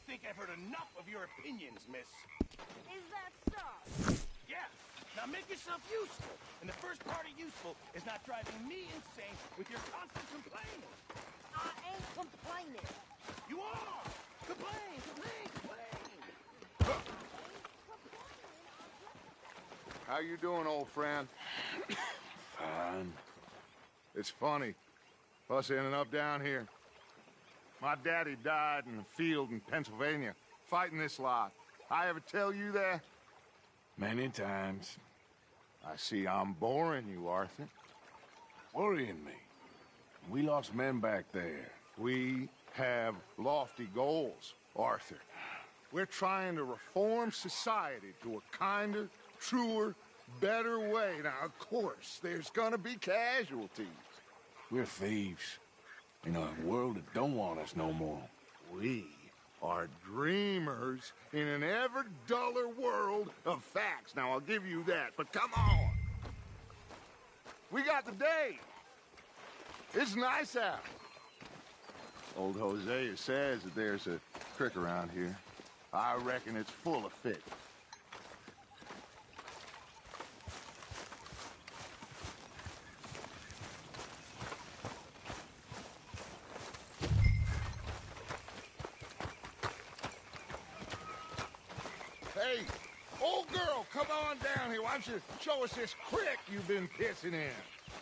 think I've heard enough of your opinions, miss. Is that so? Yeah. Now make yourself useful. And the first part of useful is not driving me insane with your constant complaining. I ain't complaining. You are! Complain, complain, complain! How you doing, old friend? Fine. It's funny. Us ending up down here. My daddy died in the field in Pennsylvania, fighting this lot. I ever tell you that? Many times. I see I'm boring you, Arthur. Worrying me. We lost men back there. We have lofty goals, Arthur. We're trying to reform society to a kinder, truer, better way. Now, of course, there's gonna be casualties. We're thieves. In a world that don't want us no more. We are dreamers in an ever duller world of facts. Now, I'll give you that, but come on. We got the day. It's nice out. Old Hosea says that there's a creek around here. I reckon it's full of fish. Hey, old girl, come on down here. Why don't you show us this creek you've been pissing in?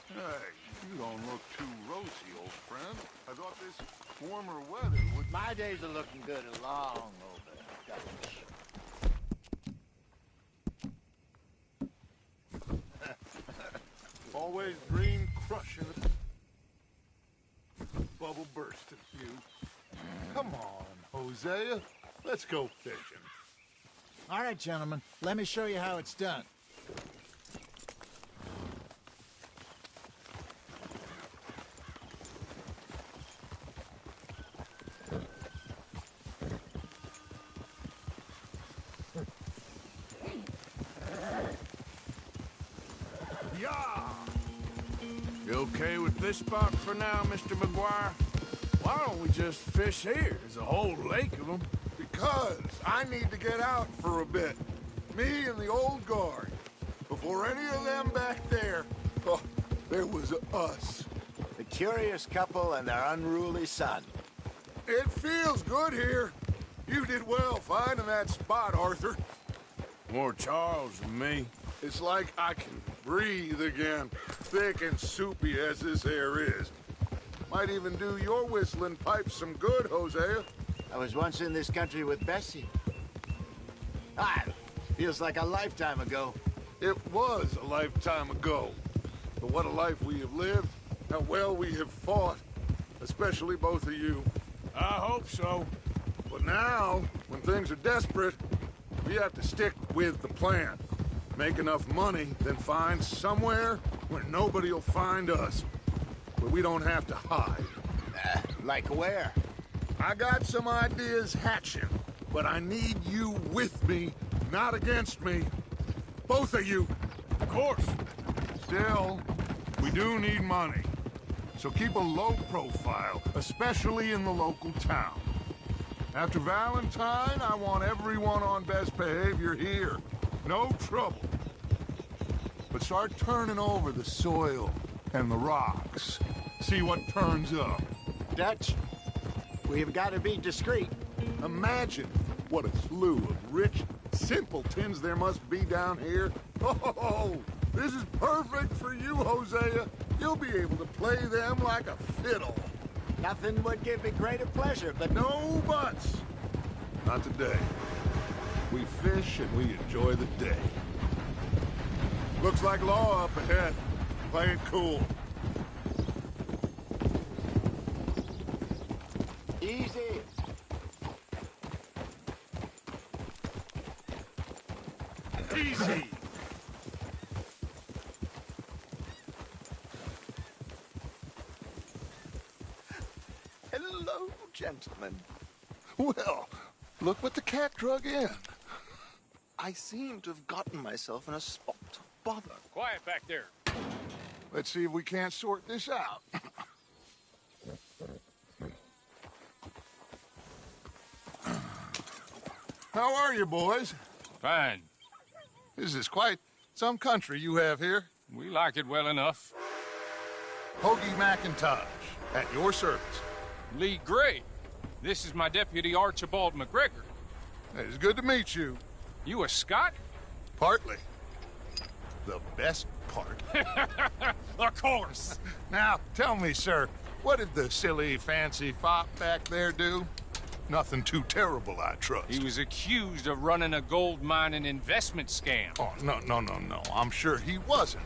Hey, you don't look too rosy, old friend. I thought this warmer weather would... My days are looking good along over, Dutch. Always dream crushing. Bubble bursting, you. Come on, Hosea. Let's go fishing. All right, gentlemen. Let me show you how it's done. You okay with this spot for now, Mr. McGuire? Why don't we just fish here? There's a whole lake of them. Because I need to get out for a bit. Me and the old guard. Before any of them back there, oh, there was us. The curious couple and their unruly son. It feels good here. You did well finding that spot, Arthur. More Charles than me. It's like I can breathe again, thick and soupy as this air is. Might even do your whistling pipes some good, Hosea. I was once in this country with Bessie. Ah, feels like a lifetime ago. It was a lifetime ago. But what a life we have lived, how well we have fought, especially both of you. I hope so. But now, when things are desperate, we have to stick with the plan. Make enough money, then find somewhere where nobody will find us. Where we don't have to hide. Like where? I got some ideas hatching, but I need you with me, not against me. Both of you. Of course. Still, we do need money. So keep a low profile, especially in the local town. After Valentine, I want everyone on best behavior here. No trouble. But start turning over the soil and the rocks. See what turns up. Dutch, we've got to be discreet. Imagine what a slew of rich simpletons there must be down here. Oh, this is perfect for you, Hosea. You'll be able to play them like a fiddle. Nothing would give me greater pleasure, but No buts. Not today. We fish and we enjoy the day. Looks like law up ahead. Play it cool. easy. Easy. Hello, gentlemen. Well, look what the cat drug in. I seem to have gotten myself in a spot of bother. Quiet back there. Let's see if we can't sort this out. How are you, boys? Fine. This is quite some country you have here. We like it well enough. Hoagie McIntosh, at your service. Lee Gray. This is my deputy Archibald McGregor. It's good to meet you. You a Scot? Partly. The best part. Of course. Now, tell me, sir, what did the silly, fancy fop back there do? Nothing too terrible, I trust. He was accused of running a gold mining investment scam. Oh, no. I'm sure he wasn't.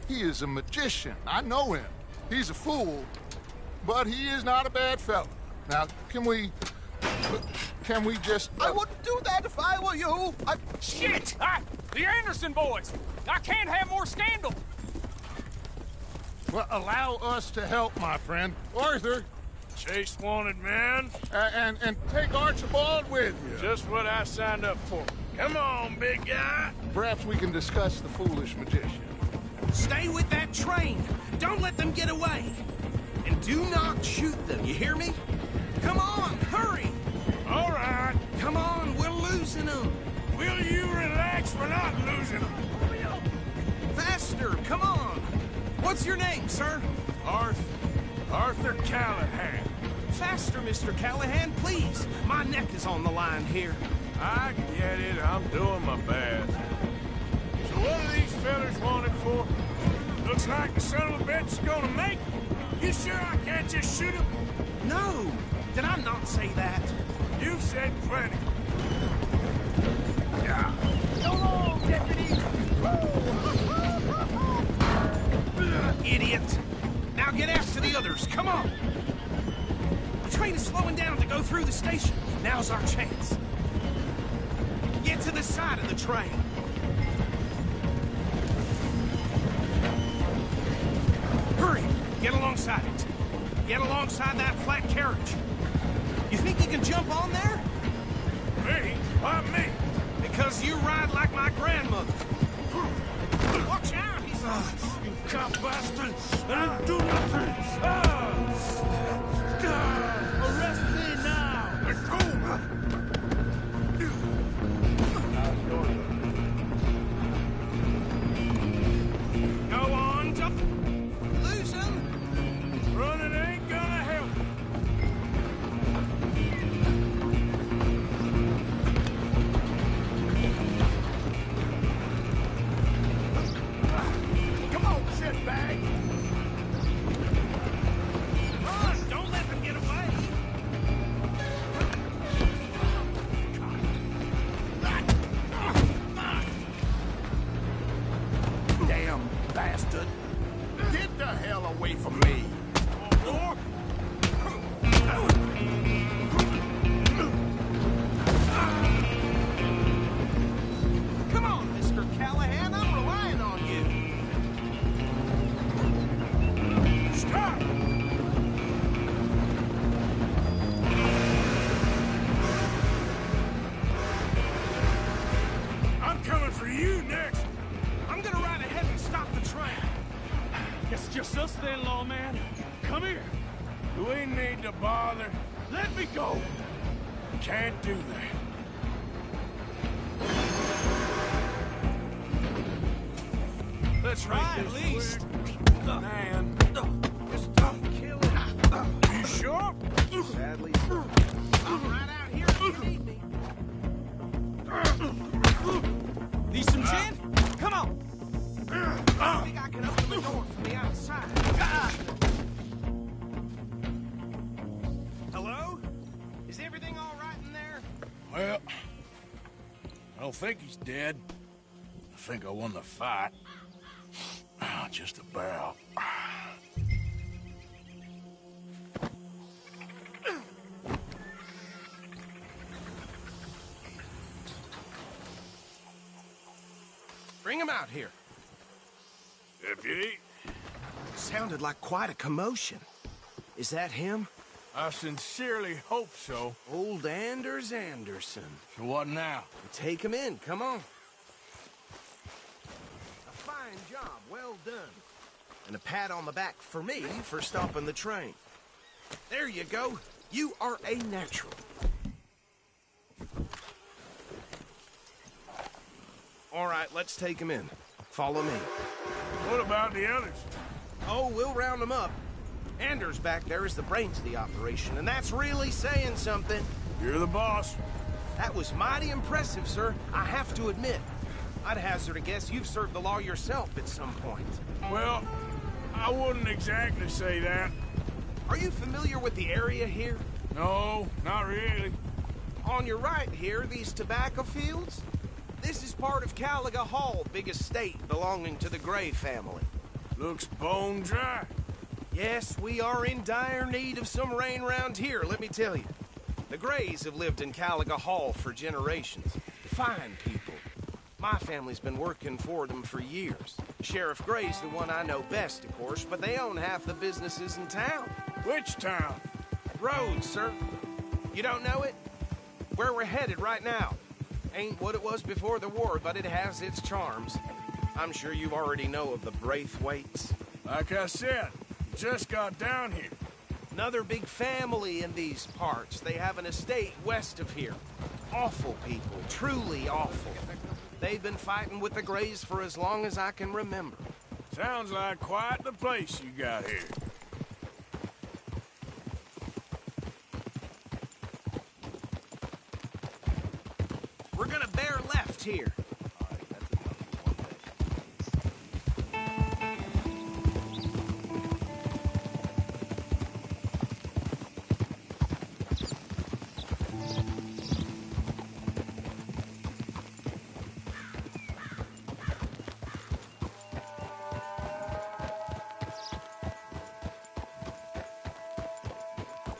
He is a magician. I know him. He's a fool, but he is not a bad fellow. Now, can we just... I wouldn't do that if I were you. Shit! The Anderson boys! I can't have more scandal! Well, allow us to help, my friend. Arthur, Chase wanted man. and take Archibald with you. Just what I signed up for. Come on, big guy. Perhaps we can discuss the foolish magician. Stay with that train. Don't let them get away. And do not shoot them, you hear me? Come on, hurry! All right. Come on, we're losing them. Will you relax? We're not losing them. Faster, come on. What's your name, sir? Arthur Callahan. Faster, Mr. Callahan, please. My neck is on the line here. I get it. I'm doing my best. So what are these fellas wanted for? Looks like the son of a bitch is gonna make it. You sure I can't just shoot him? No, did I not say that? You said plenty. Yeah. Come on, deputy! Idiot! Now get after the others, come on! The train is slowing down to go through the station. Now's our chance. Get to the side of the train. Hurry! Get alongside it. Get alongside that flat carriage. You think you can jump on there? Me? Why me? Because you ride like my grandmother. Watch out, he's... You cop bastard! I didn't do nothing! Arrest me now! Let go! Go on, jump. Lose him. Running ain't gonna help. Come on, shitbag! Run! Don't let them get away! Damn bastard! Get the hell away from me! Come on, Mr. Callahan, I'm relying on you. Stop! I'm coming for you next. I'm gonna ride ahead and stop the train. Guess it's just us then, lawman. Come here. Do we need to bother? Let me go. Can't do that. Let's Try ride at this least. quick. Man. Just don't kill him. You sure? Sadly, I'm right out here if you need me. Need some gin? Come on. I think I can open the door from the outside. Hello? Is everything all right in there? Well, I don't think he's dead. I think I won the fight. Just about. Bring him out here. Deputy, Sounded like quite a commotion. Is that him? I sincerely hope so. Old Anders Anderson. So what now? Take him in, come on. A fine job, well done. And a pat on the back for me for stopping the train. There you go. You are a natural. All right, let's take him in. Follow me. What about the others? Oh, we'll round them up. Anders back there is the brains of the operation, and that's really saying something. You're the boss. That was mighty impressive, sir. I have to admit. I'd hazard a guess you've served the law yourself at some point. Well, I wouldn't exactly say that. Are you familiar with the area here? No, not really. On your right here, these tobacco fields? This is part of Caliga Hall, big estate belonging to the Gray family. Looks bone dry. Yes, we are in dire need of some rain round here, let me tell you. The Grays have lived in Caliga Hall for generations. Fine people. My family's been working for them for years. Sheriff Gray's the one I know best, of course, but they own half the businesses in town. Which town? Rhodes, sir. You don't know it? Where we're headed right now. Ain't what it was before the war, but it has its charms. I'm sure you already know of the Braithwaites. Like I said, just got down here. Another big family in these parts. They have an estate west of here. Awful people, truly awful. They've been fighting with the Grays for as long as I can remember. Sounds like quite the place you got here. We're gonna bear left here.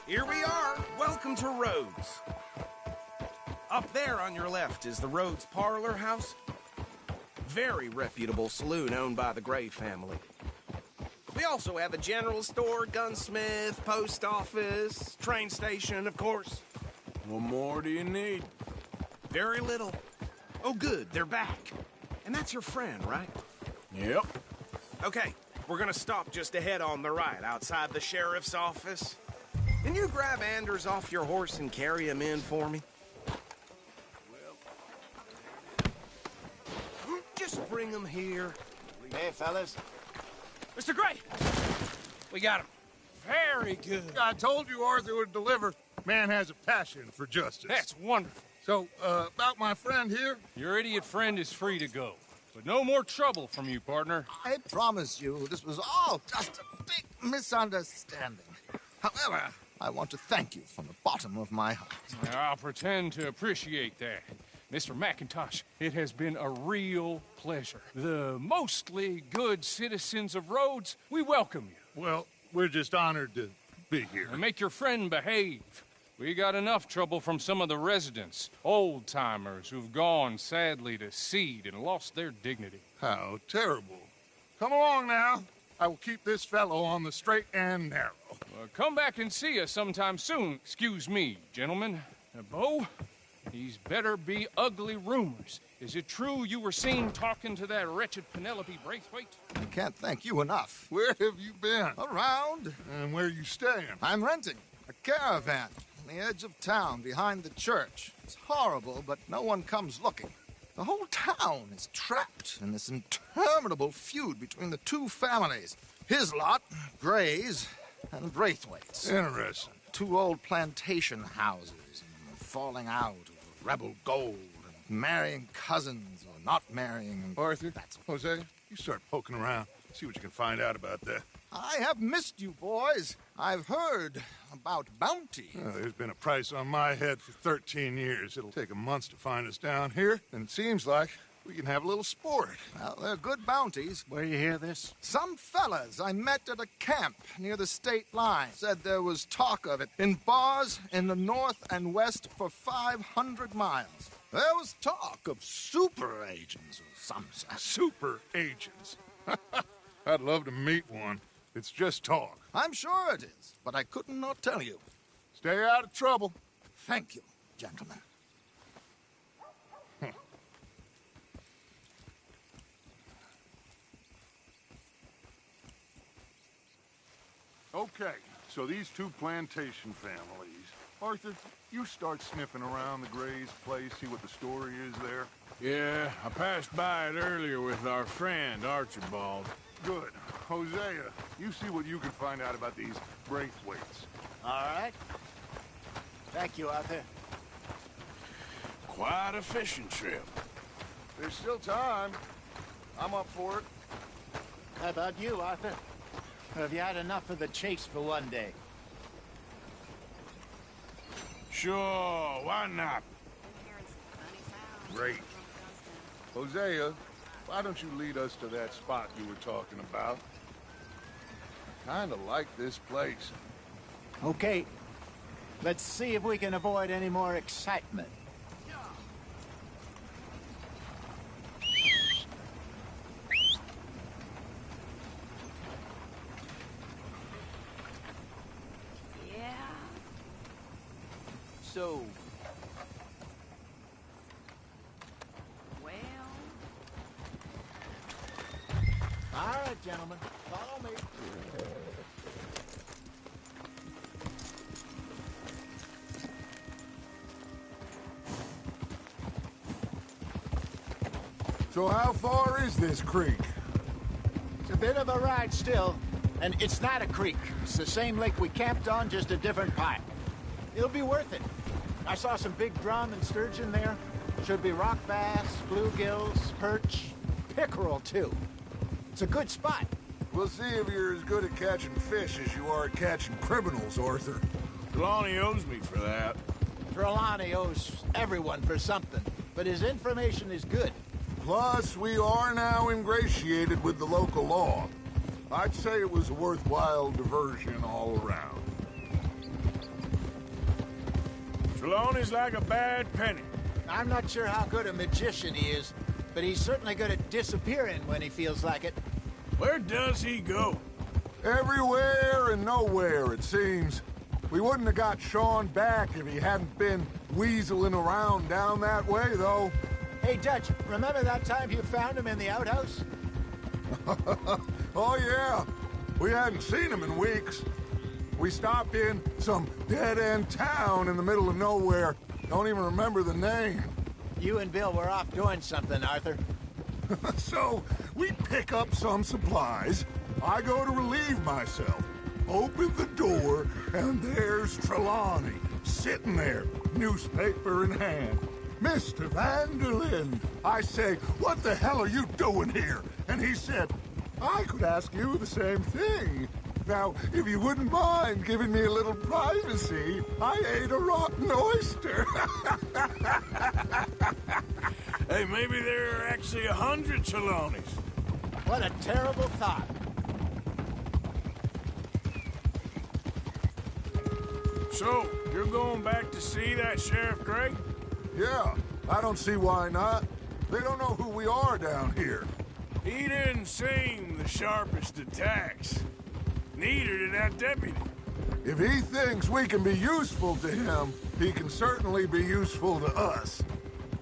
Here we are. Welcome to Rhodes. Up there on your left is the Rhodes Parlor House. Very reputable saloon owned by the Gray family. We also have a general store, gunsmith, post office, train station, of course. What more do you need? Very little. Oh, good, they're back. And that's your friend, right? Yep. Okay, we're gonna stop just ahead on the right, outside the sheriff's office. Can you grab Anders off your horse and carry him in for me? Just bring him here. Hey, fellas. Mr. Gray! We got him. Very good. I told you Arthur would deliver. Man has a passion for justice. That's wonderful. So, about my friend here? Your idiot friend is free to go. But no more trouble from you, partner. I promise you, this was all just a big misunderstanding. However, I want to thank you from the bottom of my heart. I'll pretend to appreciate that. Mr. McIntosh, it has been a real pleasure. The mostly good citizens of Rhodes, we welcome you. Well, we're just honored to be here. And make your friend behave. We got enough trouble from some of the residents, old-timers who've gone, sadly, to seed and lost their dignity. How terrible. Come along now. I will keep this fellow on the straight and narrow. Come back and see us sometime soon. Excuse me, gentlemen. Bo, these better be ugly rumors. Is it true you were seen talking to that wretched Penelope Braithwaite? I can't thank you enough. Where have you been? Around. And where you staying? I'm renting a caravan on the edge of town behind the church. It's horrible, but no one comes looking. The whole town is trapped in this interminable feud between the two families. His lot, Gray's, and Braithwaite's. Interesting. Two old plantation houses, and falling out over rebel gold, and marrying cousins or not marrying. Arthur, Jose, you start poking around. See what you can find out about that. I have missed you, boys. I've heard about bounty. There's been a price on my head for 13 years. It'll take 'em months to find us down here, and it seems like we can have a little sport. Well, they're good bounties. Where you hear this? Some fellas I met at a camp near the state line said there was talk of it in bars in the north and west for 500 miles. There was talk of super agents of some sort. Super agents. I'd love to meet one. It's just talk. I'm sure it is, but I couldn't not tell you. Stay out of trouble. Thank you, gentlemen. Okay, so these two plantation families. Arthur, you start sniffing around the Gray's place, see what the story is there. Yeah, I passed by it earlier with our friend, Archibald. Good. Hosea, you see what you can find out about these Braithwaites. All right. Thank you, Arthur. Quite a fishing trip. There's still time. I'm up for it. How about you, Arthur? Or have you had enough of the chase for one day? Sure, why not? Great. Hosea, why don't you lead us to that spot you were talking about? I kinda like this place. Okay. Let's see if we can avoid any more excitement. Yeah. So, Well, all right, gentlemen, follow me. So how far is this creek? It's a bit of a ride still, and it's not a creek. It's the same lake we camped on, just a different part. It'll be worth it. I saw some big drum and sturgeon there. Should be rock bass, bluegills, perch, pickerel too. It's a good spot. We'll see if you're as good at catching fish as you are at catching criminals, Arthur. Trelawney owes me for that. Trelawney owes everyone for something, but his information is good. Plus, we are now ingratiated with the local law. I'd say it was a worthwhile diversion all around. Trelawney's like a bad penny. I'm not sure how good a magician he is, but he's certainly good at disappearing when he feels like it. Where does he go? Everywhere and nowhere, it seems. We wouldn't have got Sean back if he hadn't been weaseling around down that way, though. Hey, Dutch, remember that time you found him in the outhouse? Oh, yeah. We hadn't seen him in weeks. We stopped in some dead-end town in the middle of nowhere. Don't even remember the name. You and Bill were off doing something, Arthur. So, we pick up some supplies. I go to relieve myself. Open the door, and there's Trelawney, sitting there, newspaper in hand. Mr. Vanderlyn. I say, what the hell are you doing here? And he said, I could ask you the same thing. Now, if you wouldn't mind giving me a little privacy, I ate a rotten oyster. Hey, maybe there are actually 100 Trelawneys. What a terrible thought. So, you're going back to see that Sheriff Gray? Yeah, I don't see why not. They don't know who we are down here. He didn't seem the sharpest attacks. Neither did that deputy. If he thinks we can be useful to him, he can certainly be useful to us.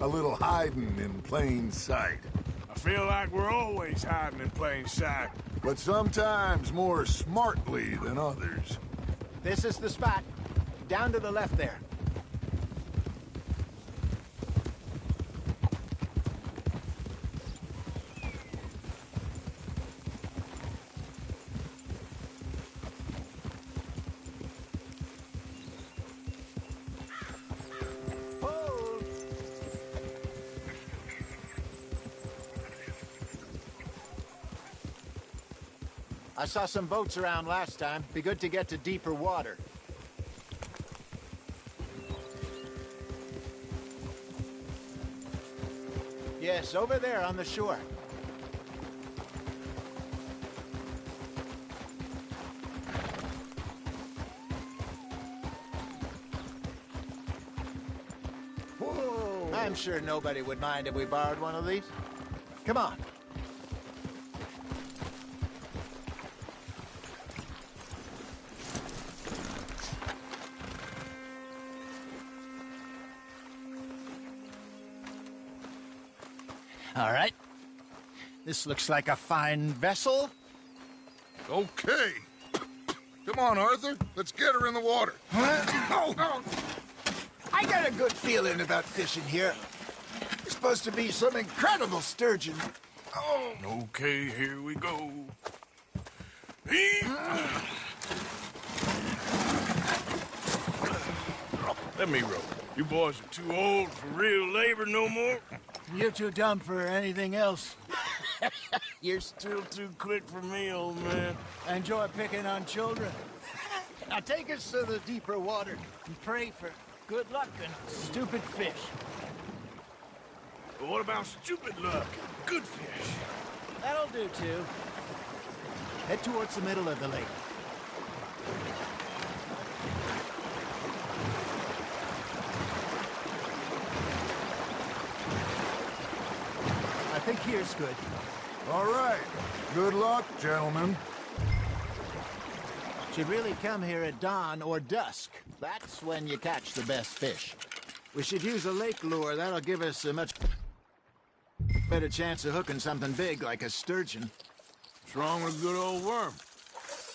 A little hiding in plain sight. I feel like we're always hiding in plain sight. But sometimes more smartly than others. This is the spot. Down to the left there. Hold. I saw some boats around last time. Be good to get to deeper water. Yes, over there on the shore. Whoa! I'm sure nobody would mind if we borrowed one of these. Come on. All right. This looks like a fine vessel. Okay. Come on, Arthur. Let's get her in the water. I got a good feeling about fishing here. This supposed to be some incredible sturgeon. Oh. Okay, here we go. Let me row. You boys are too old for real labor no more. You're too dumb for anything else. You're still too quick for me, old man. Enjoy picking on children. Now take us to the deeper water and pray for good luck and stupid fish. But what about stupid luck and good fish? That'll do, too. Head towards the middle of the lake. I think here's good. All right. Good luck, gentlemen. Should really come here at dawn or dusk. That's when you catch the best fish. We should use a lake lure. That'll give us a much better chance of hooking something big like a sturgeon. What's wrong with a good old worm?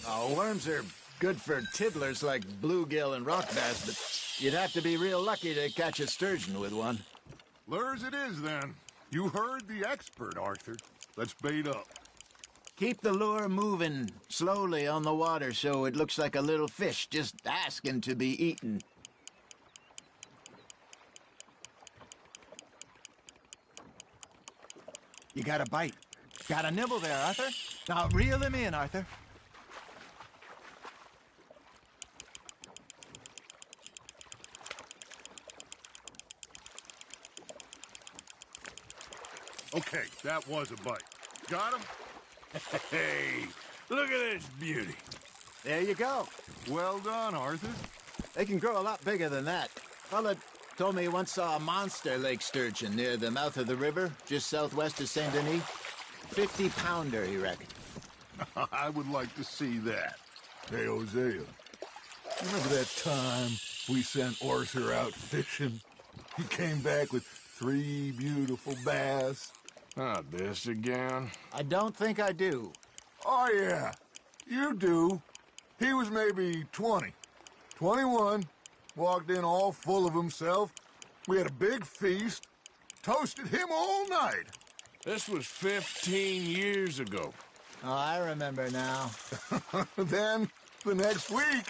Oh, worms are good for tiddlers like bluegill and rock bass, but you'd have to be real lucky to catch a sturgeon with one. Lures it is, then. You heard the expert, Arthur. Let's bait up. Keep the lure moving slowly on the water so it looks like a little fish just asking to be eaten. You got a bite. Got a nibble there, Arthur. Now reel him in, Arthur. Okay, that was a bite. Got him? Hey, look at this beauty. There you go. Well done, Arthur. They can grow a lot bigger than that. Fella told me he once saw a monster lake sturgeon near the mouth of the river, just southwest of Saint Denis. 50-pounder, he reckoned. I would like to see that. Hey, Hosea, remember that time we sent Arthur out fishing? He came back with 3 beautiful bass. Not this again. I don't think I do. Oh, yeah, you do. He was maybe 20, 21, walked in all full of himself. We had a big feast, toasted him all night. This was 15 years ago. Oh, I remember now. Then, the next week,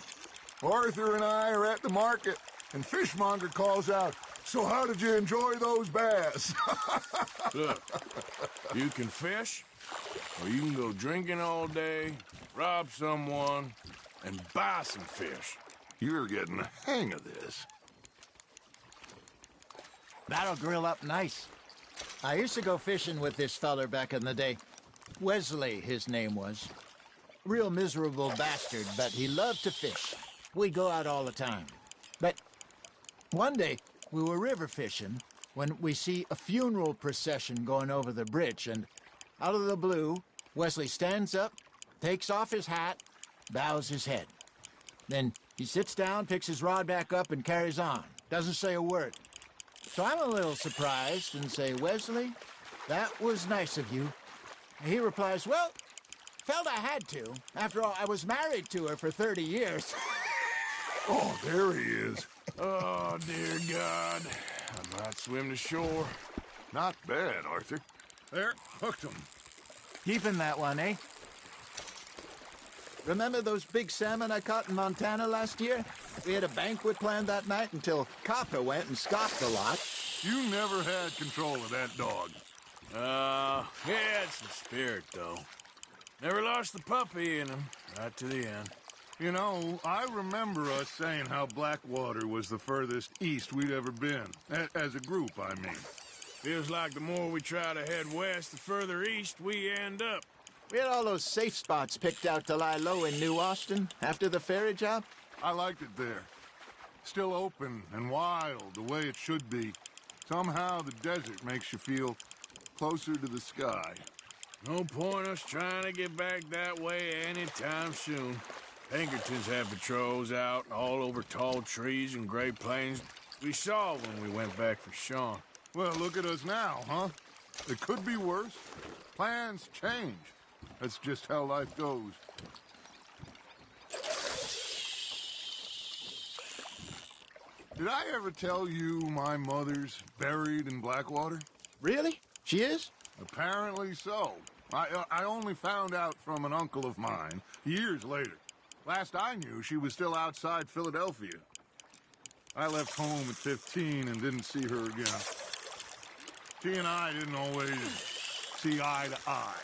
Arthur and I are at the market, and Fishmonger calls out, "So how did you enjoy those bass?" Look, you can fish, or you can go drinking all day, rob someone, and buy some fish. You're getting the hang of this. That'll grill up nice. I used to go fishing with this feller back in the day. Wesley, his name was. Real miserable bastard, but he loved to fish. We'd go out all the time. But one day, we were river fishing when we see a funeral procession going over the bridge, and out of the blue, Wesley stands up, takes off his hat, bows his head. Then he sits down, picks his rod back up, and carries on. Doesn't say a word. So I'm a little surprised and say, "Wesley, that was nice of you." And he replies, "Well, felt I had to. After all, I was married to her for 30 years. Oh, there he is. Oh, dear God. I might swim to shore. Not bad, Arthur. There, hooked him. Keeping that one, eh? Remember those big salmon I caught in Montana last year? We had a banquet planned that night until Copper went and scoffed a lot. You never had control of that dog. He had some spirit, though. Never lost the puppy in him, right to the end. You know, I remember us saying how Blackwater was the furthest east we'd ever been. As a group, I mean. Feels like the more we try to head west, the further east we end up. We had all those safe spots picked out to lie low in New Austin after the ferry job. I liked it there. Still open and wild, the way it should be. Somehow the desert makes you feel closer to the sky. No point us trying to get back that way anytime soon. Pinkertons have patrols out all over tall trees and Great Plains. We saw when we went back for Sean. Well, look at us now, huh? It could be worse. Plans change. That's just how life goes. Did I ever tell you my mother's buried in Blackwater? Really? She is? Apparently so. I only found out from an uncle of mine years later. Last I knew, she was still outside Philadelphia. I left home at 15 and didn't see her again. She and I didn't always see eye to eye.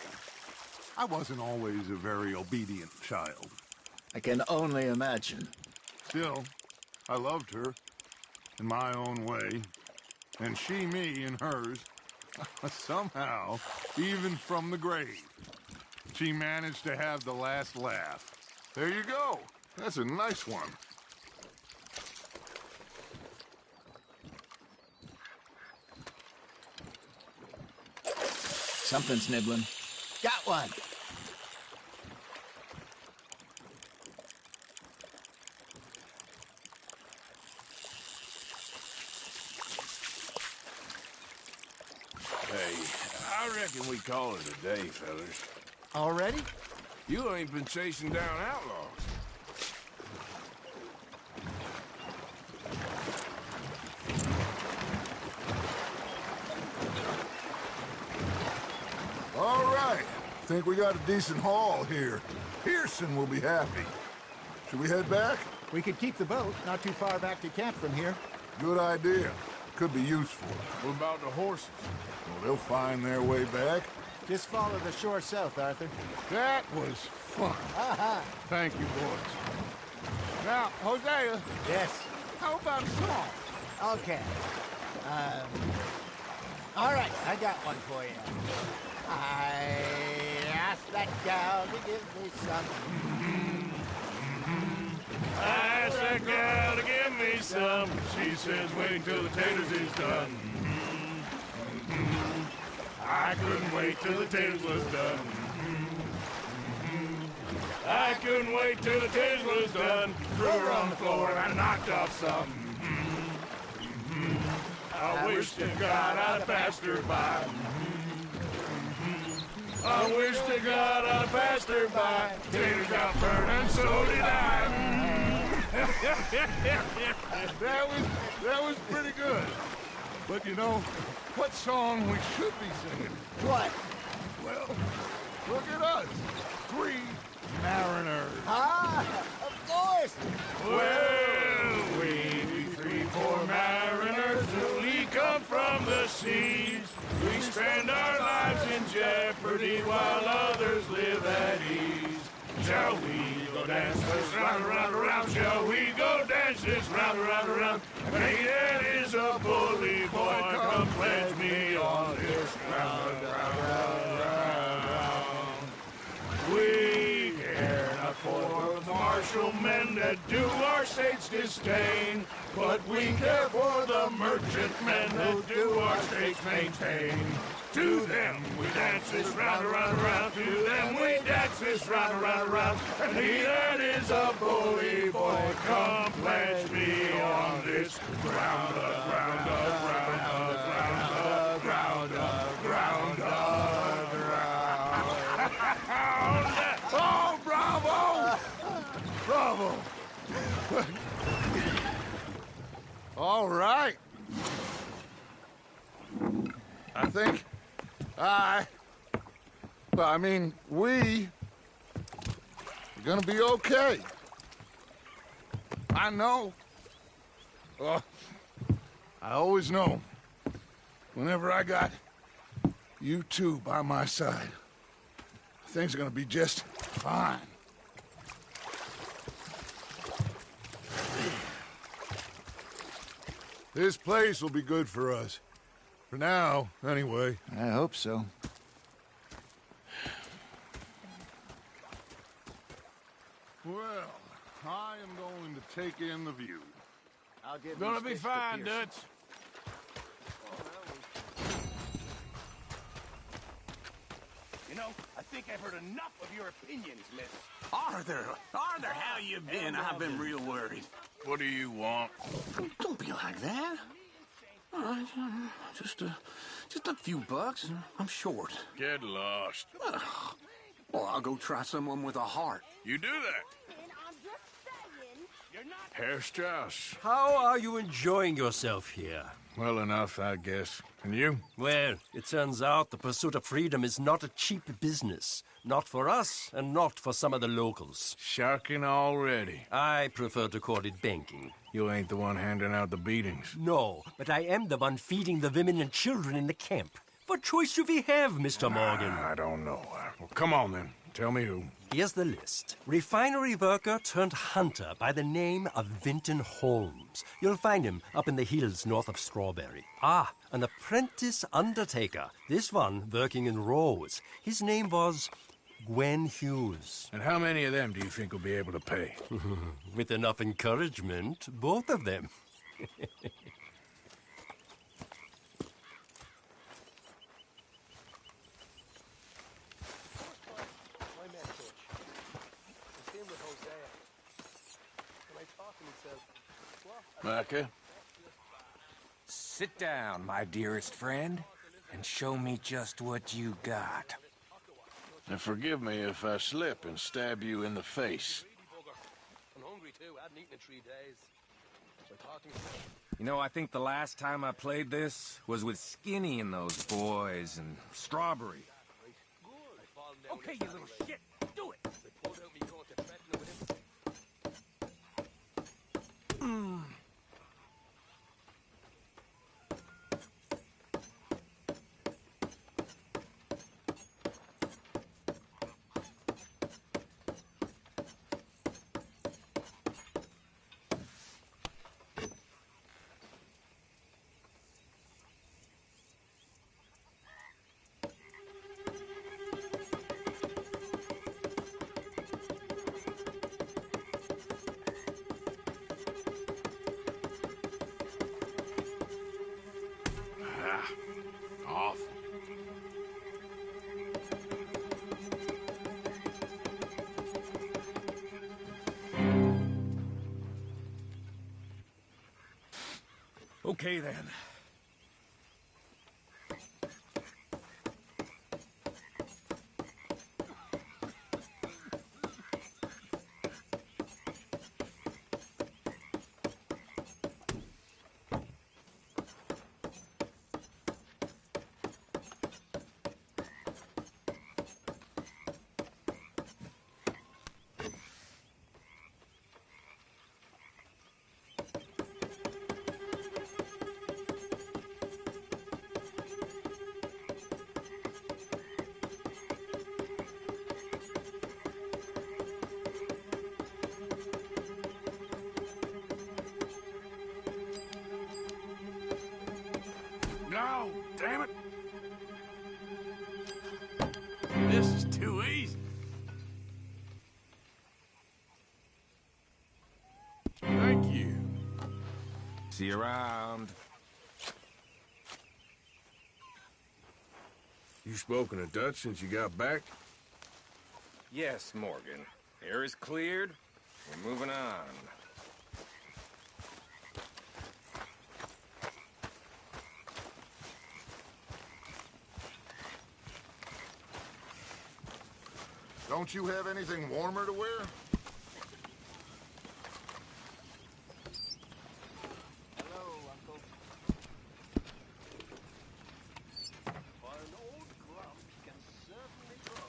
I wasn't always a very obedient child. I can only imagine. Still, I loved her in my own way, and she me in hers. Somehow, even from the grave, she managed to have the last laugh. There you go. That's a nice one. Something's nibbling. Got one. Hey, I reckon we call it a day, fellas. Already? You ain't been chasing down outlaws. All right. Think we got a decent haul here. Pearson will be happy. Should we head back? We could keep the boat not too far back to camp from here. Good idea. Could be useful. What about the horses? Well, they'll find their way back. Just follow the shore south, Arthur. That was fun. Thank you, boys. Now, Hosea, Yes. how about a song? Okay. All right, I got one for you. I asked that gal to give me some. I asked that gal to give me some. She says, wait till the taters is done. I couldn't wait till the taters was done. I couldn't wait till the taters was done. Threw her on the floor and I knocked off some. I wish to God I'd passed her by. I wish to God I'd passed her by. Taters got burned and so did I. That was pretty good. But you know, what song we should be singing? What? Well, look at us. 3 mariners. Ah, of course. Well, we be 3 poor mariners newly come from the seas. We spend our lives in jeopardy while others live at ease. Shall we go dance this round, around, around? Shall we go dance this round, around, around? Maiden is a bully boy, come pledge me on this round, round, round, round. We care not for the martial men that do our state's disdain, but we care for the merchant men that do our state's maintain. To them we dance this round, around, around. To them we dance this round, around, around. And he that is a bully boy, come pledge me on this ground up, ground up, ground up, ground up, ground up, ground up, ground up. Oh, bravo! Bravo! All right. I think we are gonna be okay. I know. I always know. Whenever I got you two by my side, things are gonna be just fine. This place will be good for us. For now, anyway. I hope so. Well, I am going to take in the view. I'll give Gonna these be sticks to fine, Pearson. Dutch. You know, I think I've heard enough of your opinions, miss. Arthur, how you been? I've been real worried. What do you want? Don't be like that. All right, just a few bucks, and I'm short. Get lost. Well, I'll go try someone with a heart. You do that. And I'm just saying. You Herr Strauss. How are you enjoying yourself here? Well enough, I guess. And you? Well, it turns out the pursuit of freedom is not a cheap business. Not for us, and not for some of the locals. Sharking already. I prefer to call it banking. You ain't the one handing out the beatings. No, but I am the one feeding the women and children in the camp. What choice do we have, Mr. Morgan? I don't know. Well, come on then. Tell me who. Here's the list. Refinery worker turned hunter by the name of Vinton Holmes. You'll find him up in the hills north of Strawberry. Ah, an apprentice undertaker. This one working in Rose. His name was Gwen Hughes. And how many of them do you think will be able to pay? With enough encouragement, both of them. Micah? Sit down, my dearest friend, and show me just what you got. And forgive me if I slip and stab you in the face. I'm hungry too. I hadn't eaten in 3 days. You know, I think the last time I played this was with Skinny and those boys and Strawberry. Okay, you little shit, do it! Awful. Okay, then. No, damn it! This is too easy. Thank you. See you around. You spoken a Dutch since you got back? Yes, Morgan. Air is cleared. We're moving on. Don't you have anything warmer to wear? Hello, Uncle. For an old grump can certainly grow.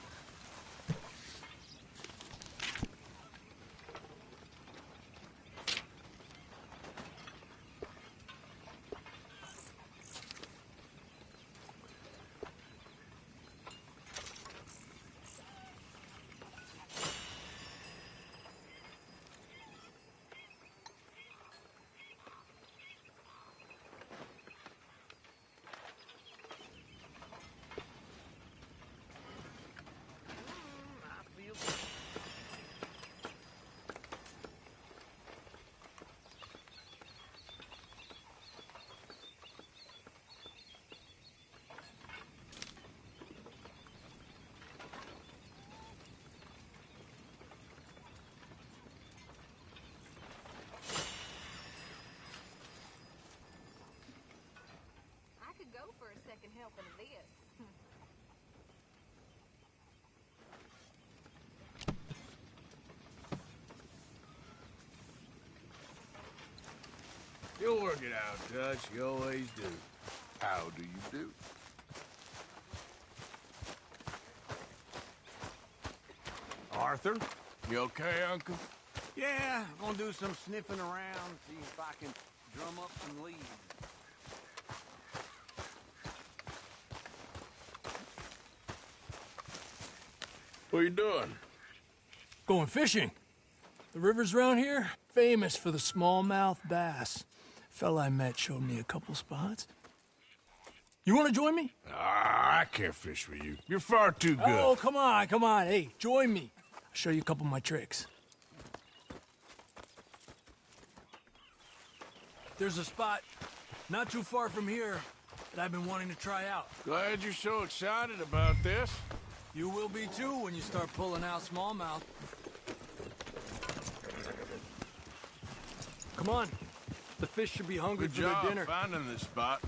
it out, Dutch. You always do. How do you do? Arthur? You okay, Uncle? Yeah, gonna do some sniffing around, see if I can drum up some leads. What are you doing? Going fishing. The rivers around here, famous for the smallmouth bass. Fella I met showed me a couple spots. You want to join me? Ah, I can't fish with you. You're far too good. Oh, come on, come on. Hey, join me. I'll show you a couple of my tricks. There's a spot not too far from here that I've been wanting to try out. Glad you're so excited about this. You will be too when you start pulling out smallmouth. Come on. The fish should be hungry Good for their job dinner. finding this spot.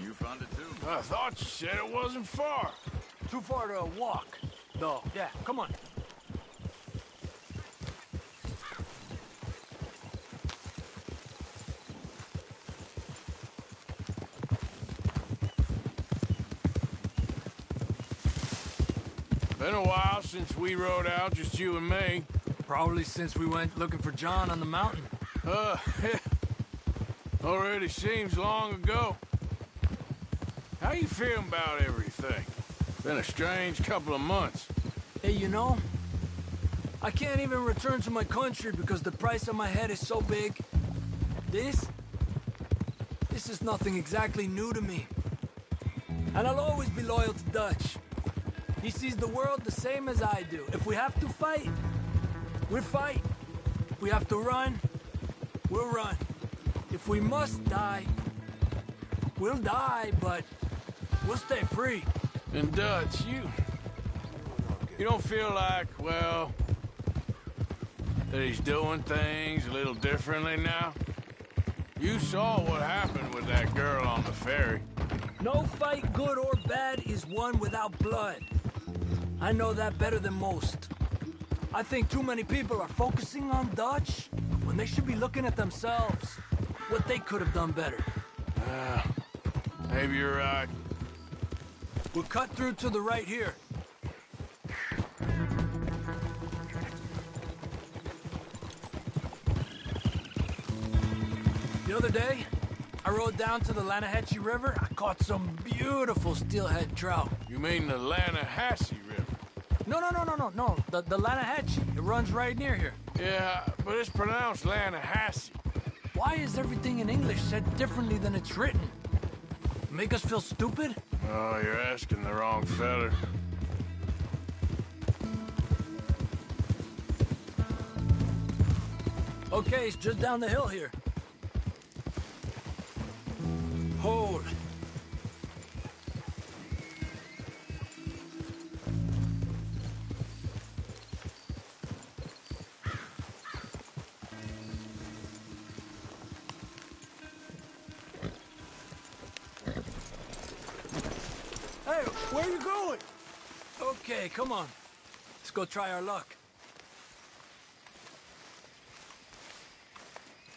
You found it too. I thought you said it wasn't far. Too far to walk, though. Yeah, come on. Been a while since we rode out, just you and me. Probably since we went looking for John on the mountain. Already seems long ago. How you feeling about everything? Been a strange couple of months. Hey, you know, I can't even return to my country because the price on my head is so big. This is nothing exactly new to me. And I'll always be loyal to Dutch. He sees the world the same as I do. If we have to fight, we fight. If we have to run, we'll run. If we must die, we'll die, but we'll stay free. And Dutch, you don't feel like, well, that he's doing things a little differently now? You saw what happened with that girl on the ferry. No fight, good or bad, is won without blood. I know that better than most. I think too many people are focusing on Dutch when they should be looking at themselves, what they could have done better. Maybe you're right. We'll cut through to the right here. The other day, I rode down to the Lanahatchee River. I caught some beautiful steelhead trout. You mean the Lanahatchee River? No. The Lanahatchee. It runs right near here. Yeah, but it's pronounced Lanahatchee. Why is everything in English said differently than it's written? Make us feel stupid? Oh, you're asking the wrong feller. Okay, it's just down the hill here. Hold. Hey, where are you going? Okay, come on. Let's go try our luck.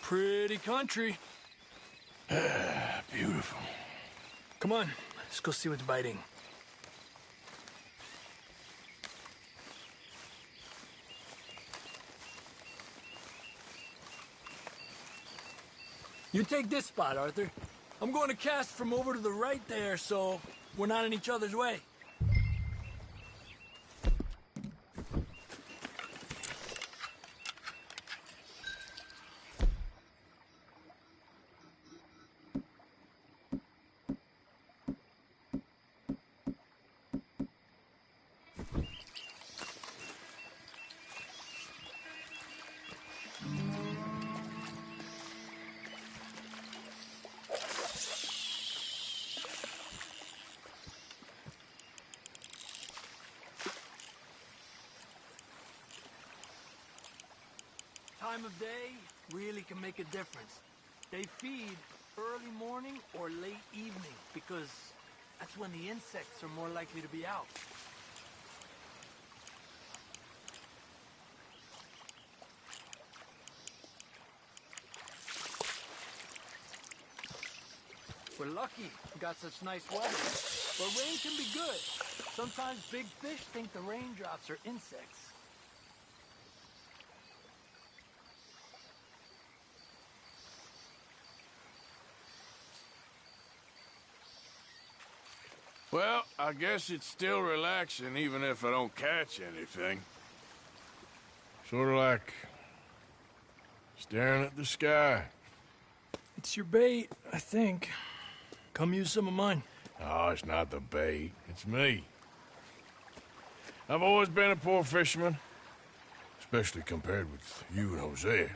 Pretty country. Beautiful. Come on, let's go see what's biting. You take this spot, Arthur. I'm going to cast from over to the right there, so we're not in each other's way. Time of day really can make a difference. They feed early morning or late evening because that's when the insects are more likely to be out. We're lucky we got such nice weather. But rain can be good. Sometimes big fish think the raindrops are insects. Well, I guess it's still relaxing even if I don't catch anything. Sort of like staring at the sky. It's your bait, I think. Come use some of mine. Oh, it's not the bait. It's me. I've always been a poor fisherman. Especially compared with you and Hosea.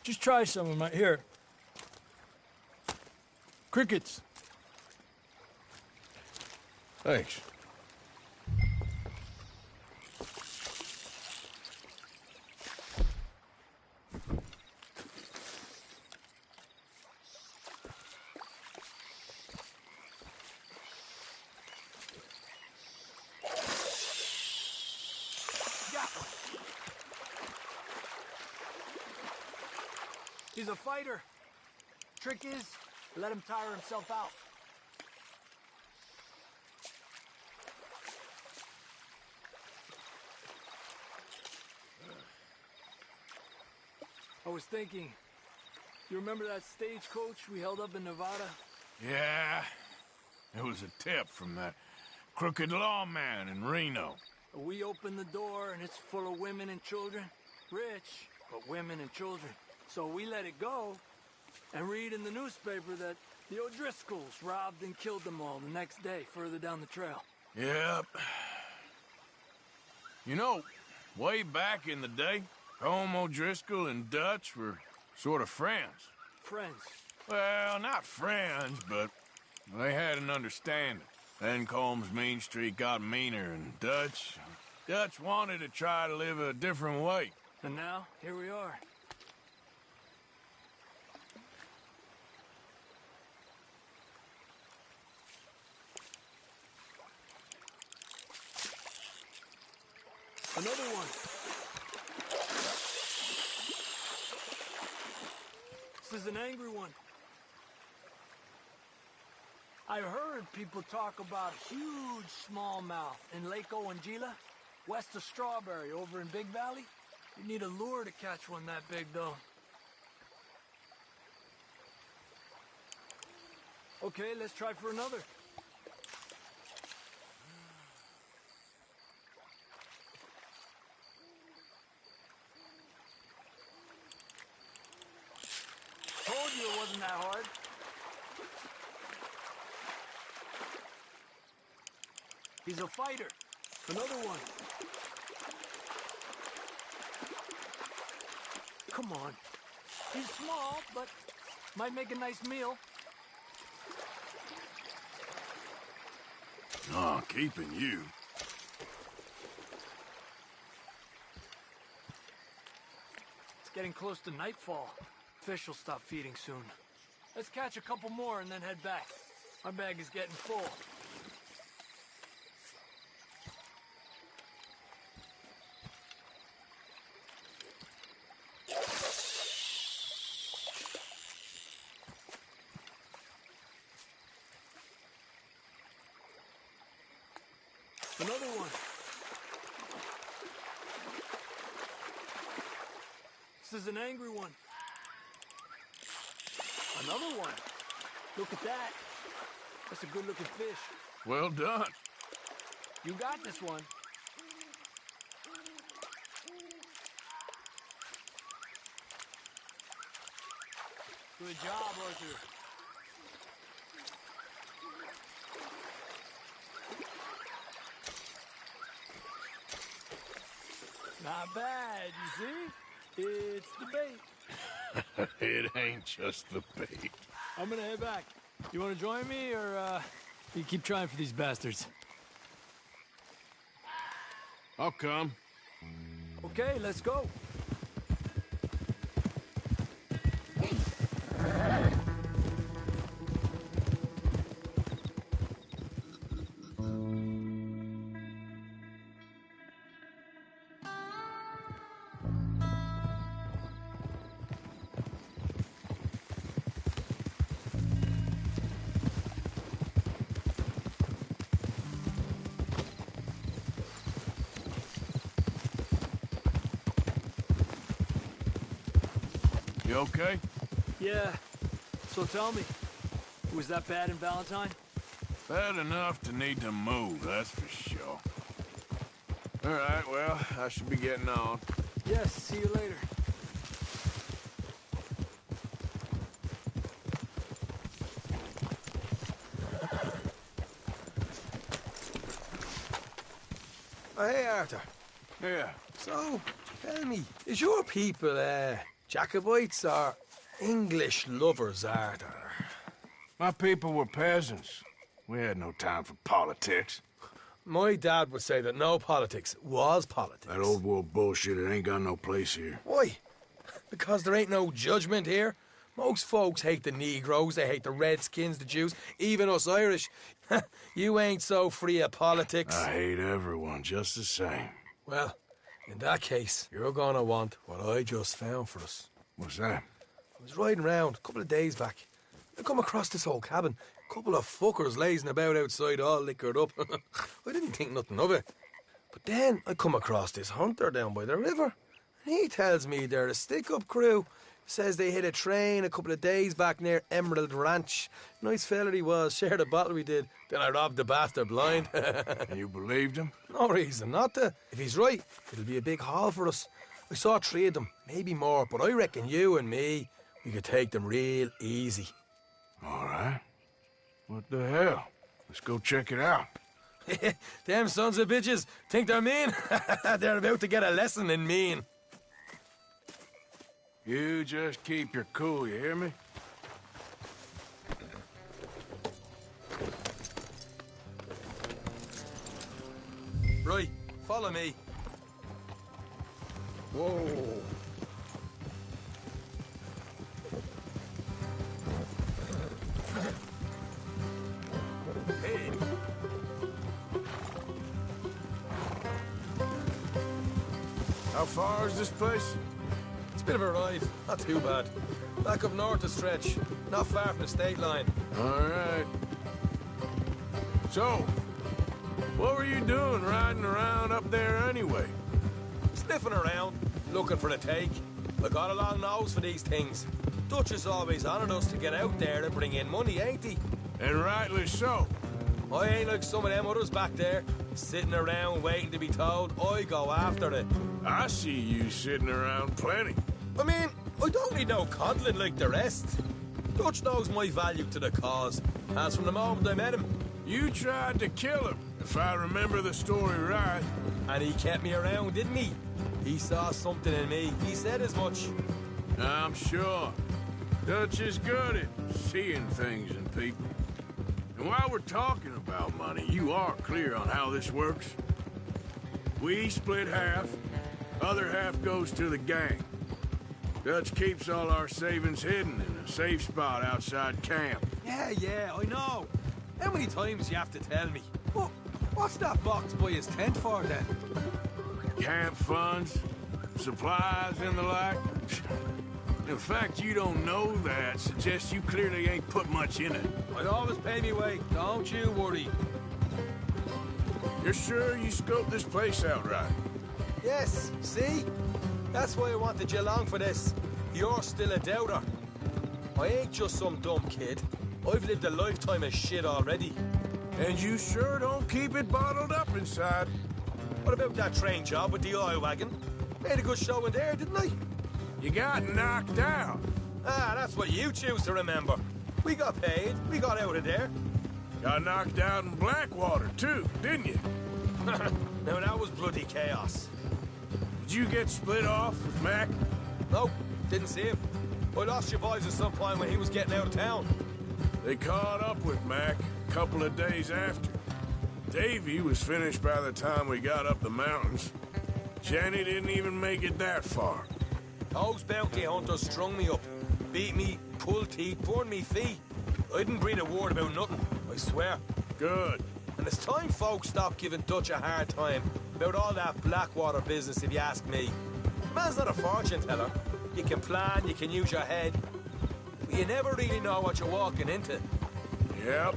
Just try some of my... Here. Crickets. Thanks. He's a fighter. Trick is, let him tire himself out. I was thinking, you remember that stagecoach we held up in Nevada? Yeah, it was a tip from that crooked lawman in Reno. We opened the door and it's full of women and children. Rich, but women and children. So we let it go and read in the newspaper that the O'Driscolls robbed and killed them all the next day further down the trail. Yep. You know, way back in the day, Home O'Driscoll and Dutch were sort of friends. Friends? Well, not friends, but they had an understanding. Then Combs' mean streak got meaner, and Dutch wanted to try to live a different way. And now, here we are. Another one. This is an angry one. I heard people talk about huge smallmouth in Lake Owanjila, west of Strawberry, over in Big Valley. You need a lure to catch one that big, though. Okay, let's try for another. Told you it wasn't that hard. He's a fighter. Another one. Come on. He's small, but might make a nice meal. Oh, keeping you. It's getting close to nightfall. Fish will stop feeding soon. Let's catch a couple more and then head back. My bag is getting full. Another one. This is an angry one. Another one. Look at that. That's a good-looking fish. Well done. You got this one. Good job, Arthur. Not bad, you see? It's the bait. It ain't just the bait. I'm gonna head back. You wanna join me, or, you keep trying for these bastards? I'll come. Okay, let's go. You okay? Yeah. So tell me, was that bad in Valentine? Bad enough to need to move, that's for sure. All right, well, I should be getting on. Yes, see you later. Oh, hey, Arthur. Yeah. So, tell me, is your people, Jacobites or English lovers, Arthur? My people were peasants. We had no time for politics. My dad would say that no politics was politics. That old world bullshit, it ain't got no place here. Why? Because there ain't no judgment here. Most folks hate the Negroes, they hate the Redskins, the Jews, even us Irish. You ain't so free of politics. I hate everyone just the same. Well, in that case, you're gonna want what I just found for us. What's that? I was riding around a couple of days back. I come across this old cabin. A couple of fuckers lazing about outside all liquored up. I didn't think nothing of it. But then I come across this hunter down by the river. And he tells me they're a stick-up crew. Says they hit a train a couple of days back near Emerald Ranch. Nice fella he was, shared a bottle we did. Then I robbed the bastard blind. You believed him? No reason not to. If he's right, it'll be a big haul for us. I saw 3 of them, maybe more, but I reckon you and me, we could take them real easy. All right. What the hell? Let's go check it out. Them sons of bitches think they're mean. They're about to get a lesson in mean. You just keep your cool, you hear me? Right, follow me. Whoa. Hey. How far is this place? It's a bit of a ride, not too bad. Back up north a stretch, not far from the state line. All right. So, what were you doing riding around up there anyway? Sniffing around, looking for a take. I got a long nose for these things. Dutch is always honoured us to get out there and bring in money, ain't he? And rightly so. I ain't like some of them others back there, sitting around waiting to be told. I go after it. I see you sitting around plenty. I mean, I don't need no coddling like the rest. Dutch knows my value to the cause, as from the moment I met him. You tried to kill him, if I remember the story right. And he kept me around, didn't he? He saw something in me. He said as much. I'm sure. Dutch is good at seeing things in people. And while we're talking about money, you are clear on how this works? We split half, other half goes to the gang. Dutch keeps all our savings hidden in a safe spot outside camp. Yeah, I know. How many times you have to tell me? What's that box by his tent for, then? Camp funds, supplies, and the like. The fact you don't know that suggests you clearly ain't put much in it. I'd always pay me way, don't you worry. You're sure you scoped this place out right? Yes, see? That's why I wanted you along for this. You're still a doubter. I ain't just some dumb kid. I've lived a lifetime of shit already. And you sure don't keep it bottled up inside. What about that train job with the oil wagon? Made a good show in there, didn't I? You got knocked out. Ah, that's what you choose to remember. We got paid. We got out of there. Got knocked out in Blackwater, too, didn't you? Now, that was bloody chaos. Did you get split off with Mac? No, didn't see him. I lost your boys at some point when he was getting out of town. They caught up with Mac a couple of days after. Davy was finished by the time we got up the mountains. Jenny didn't even make it that far. Those bounty hunters strung me up, beat me, pulled teeth, burned me feet. I didn't breathe a word about nothing, I swear. Good. And it's time folks stopped giving Dutch a hard time about all that Blackwater business, if you ask me. Man's not a fortune teller. You can plan, you can use your head, but you never really know what you're walking into. Yep.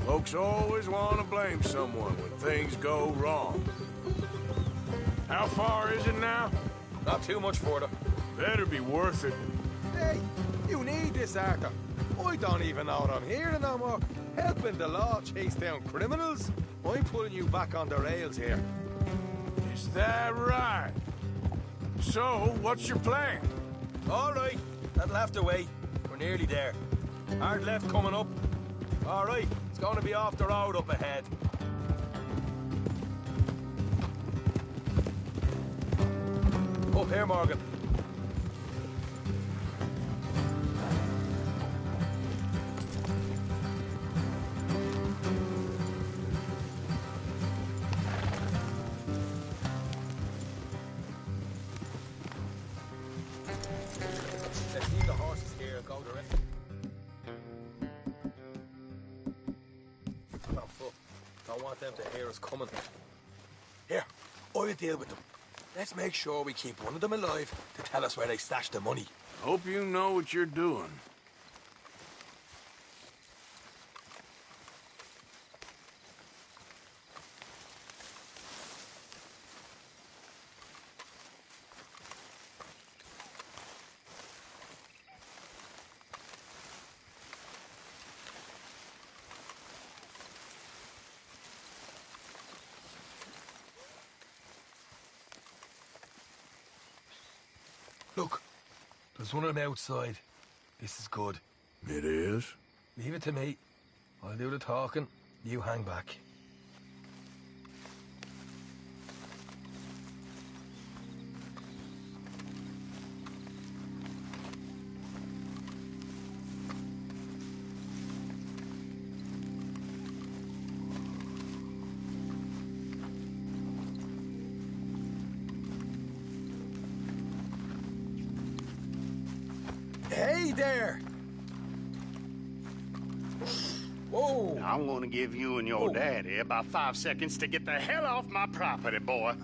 Folks always want to blame someone when things go wrong. How far is it now? Not too much further. Better be worth it. Hey, you need this, Arthur. I don't even know what I'm hearing no more. Helping the law chase down criminals? I'm putting you back on the rails here. Is that right? So, what's your plan? All right, that'll have to wait. We're nearly there. Hard left coming up. All right, it's going to be off the road up ahead. Up here, Morgan. Let's leave the horses here and go the rest. I'm on foot. Don't want them to hear us coming. Here, I'll deal with them. Let's make sure we keep one of them alive to tell us where they stashed the money. Hope you know what you're doing. Look, there's one of them outside. This is good. It is? Leave it to me. I'll do the talking. You hang back. Hey there! Whoa! I'm gonna give you and your daddy about 5 seconds to get the hell off my property, boy.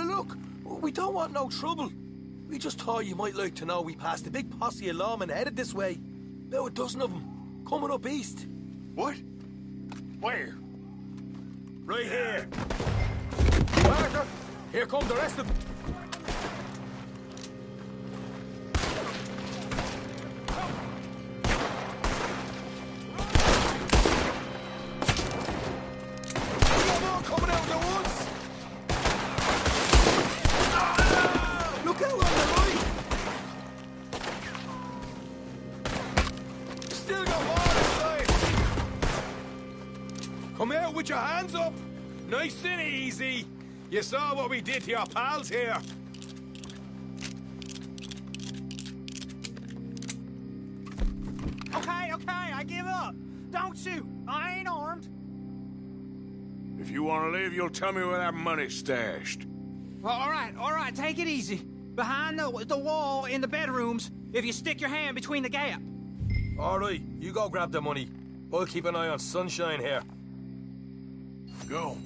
Look, we don't want no trouble. We just thought you might like to know we passed a big posse of lawmen headed this way. About a dozen of them, coming up east. What? Where? Right here. Arthur, here come the rest of them. Come out with your hands up! Nice and easy! You saw what we did to your pals here! Okay, I give up! Don't shoot! I ain't armed! If you want to leave, you'll tell me where that money's stashed. Well, all right, take it easy. Behind the wall in the bedrooms, if you stick your hand between the gap. All right, you go grab the money. I'll keep an eye on Sunshine here. Go.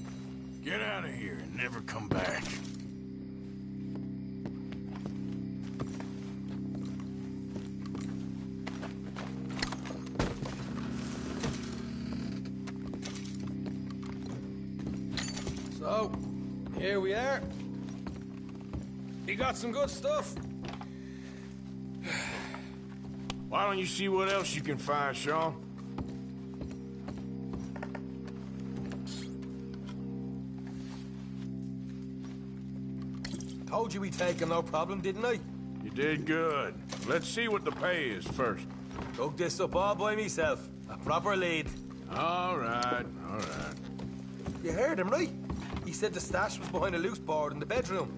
Get out of here and never come back. So, here we are. We got some good stuff. Why don't you see what else you can find, Sean? Told you we'd take him, no problem, didn't I? You did good. Let's see what the pay is first. Took this up all by myself. A proper lead. All right. You heard him, right? He said the stash was behind a loose board in the bedroom.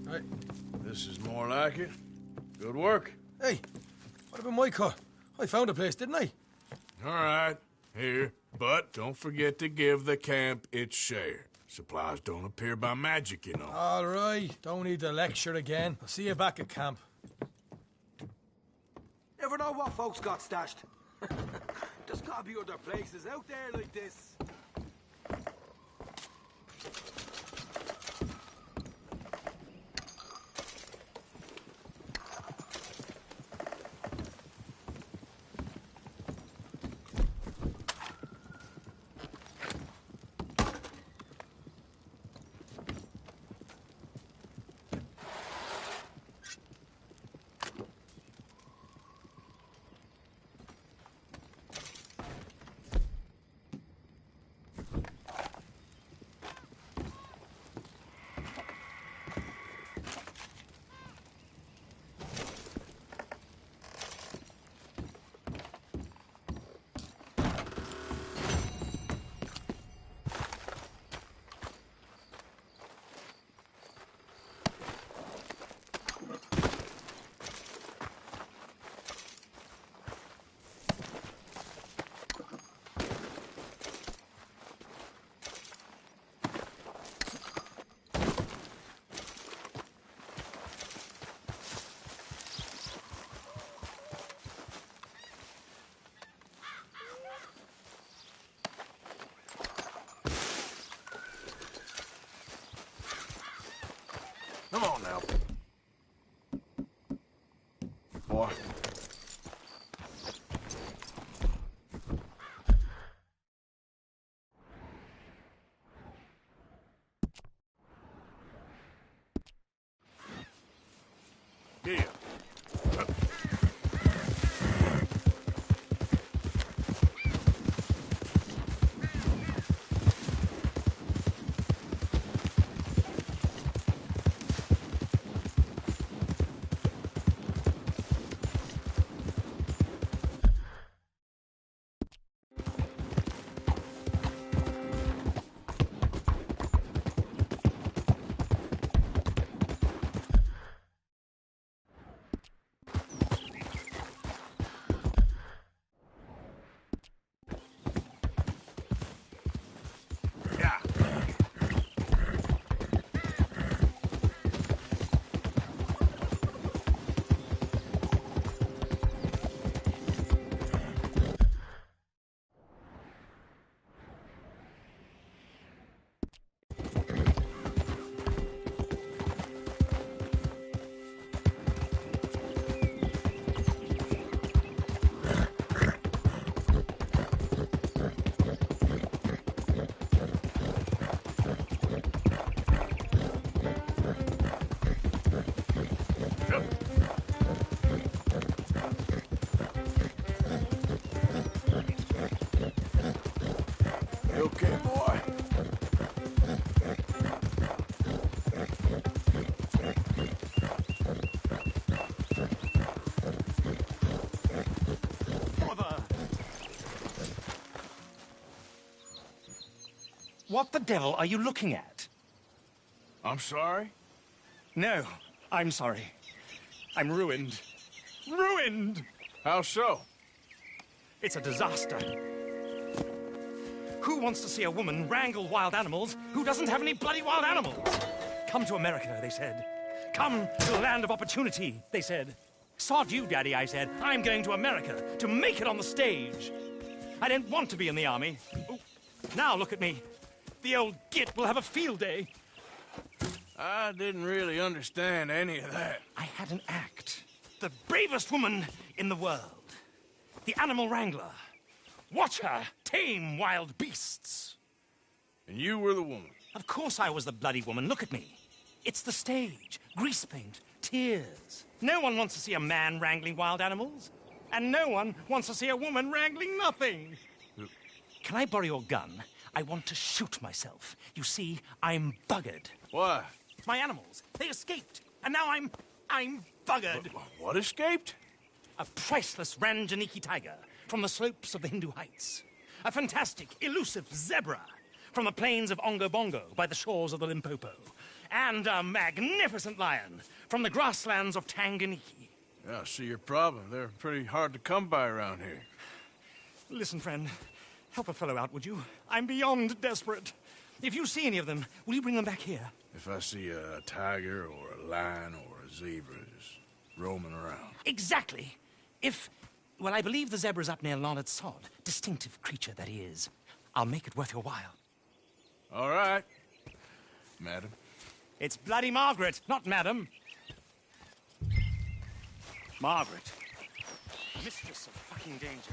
Right. This is more like it. Good work. Hey, what about my car? I found a place, didn't I? All right. Here. But don't forget to give the camp its share. Supplies don't appear by magic, you know. All right. Don't need the lecture again. I'll see you back at camp. Never know what folks got stashed. There's gotta be other places out there like this. Come on now. Boy. Yeah. You okay, boy? What the devil are you looking at? I'm sorry? No, I'm sorry. I'm ruined. Ruined! How so? It's a disaster. Who wants to see a woman wrangle wild animals who doesn't have any bloody wild animals? Come to America, they said. Come to the land of opportunity, they said. Sod you, Daddy, I said. I'm going to America to make it on the stage. I didn't want to be in the army. Ooh. Now look at me. The old git will have a field day. I didn't really understand any of that. I had an act. The bravest woman in the world. The animal wrangler. Watch her tame wild beasts. And you were the woman? Of course I was the bloody woman. Look at me. It's the stage. Grease paint. Tears. No one wants to see a man wrangling wild animals. And no one wants to see a woman wrangling nothing. Can I borrow your gun? I want to shoot myself. You see, I'm buggered. Why? My animals. They escaped. And now I'm buggered. What escaped? A priceless Ranjaniki tiger from the slopes of the Hindu Heights. A fantastic, elusive zebra from the plains of Ongo Bongo by the shores of the Limpopo. And a magnificent lion from the grasslands of Tanganyika. Yeah, I see your problem. They're pretty hard to come by around here. Listen, friend. Help a fellow out, would you? I'm beyond desperate. If you see any of them, will you bring them back here? If I see a tiger or a lion or a zebra just roaming around. Exactly. Well, I believe the zebra's up near Larned Sod. Distinctive creature that he is. I'll make it worth your while. All right, madam. It's bloody Margaret, not madam. Margaret. Mistress of fucking danger.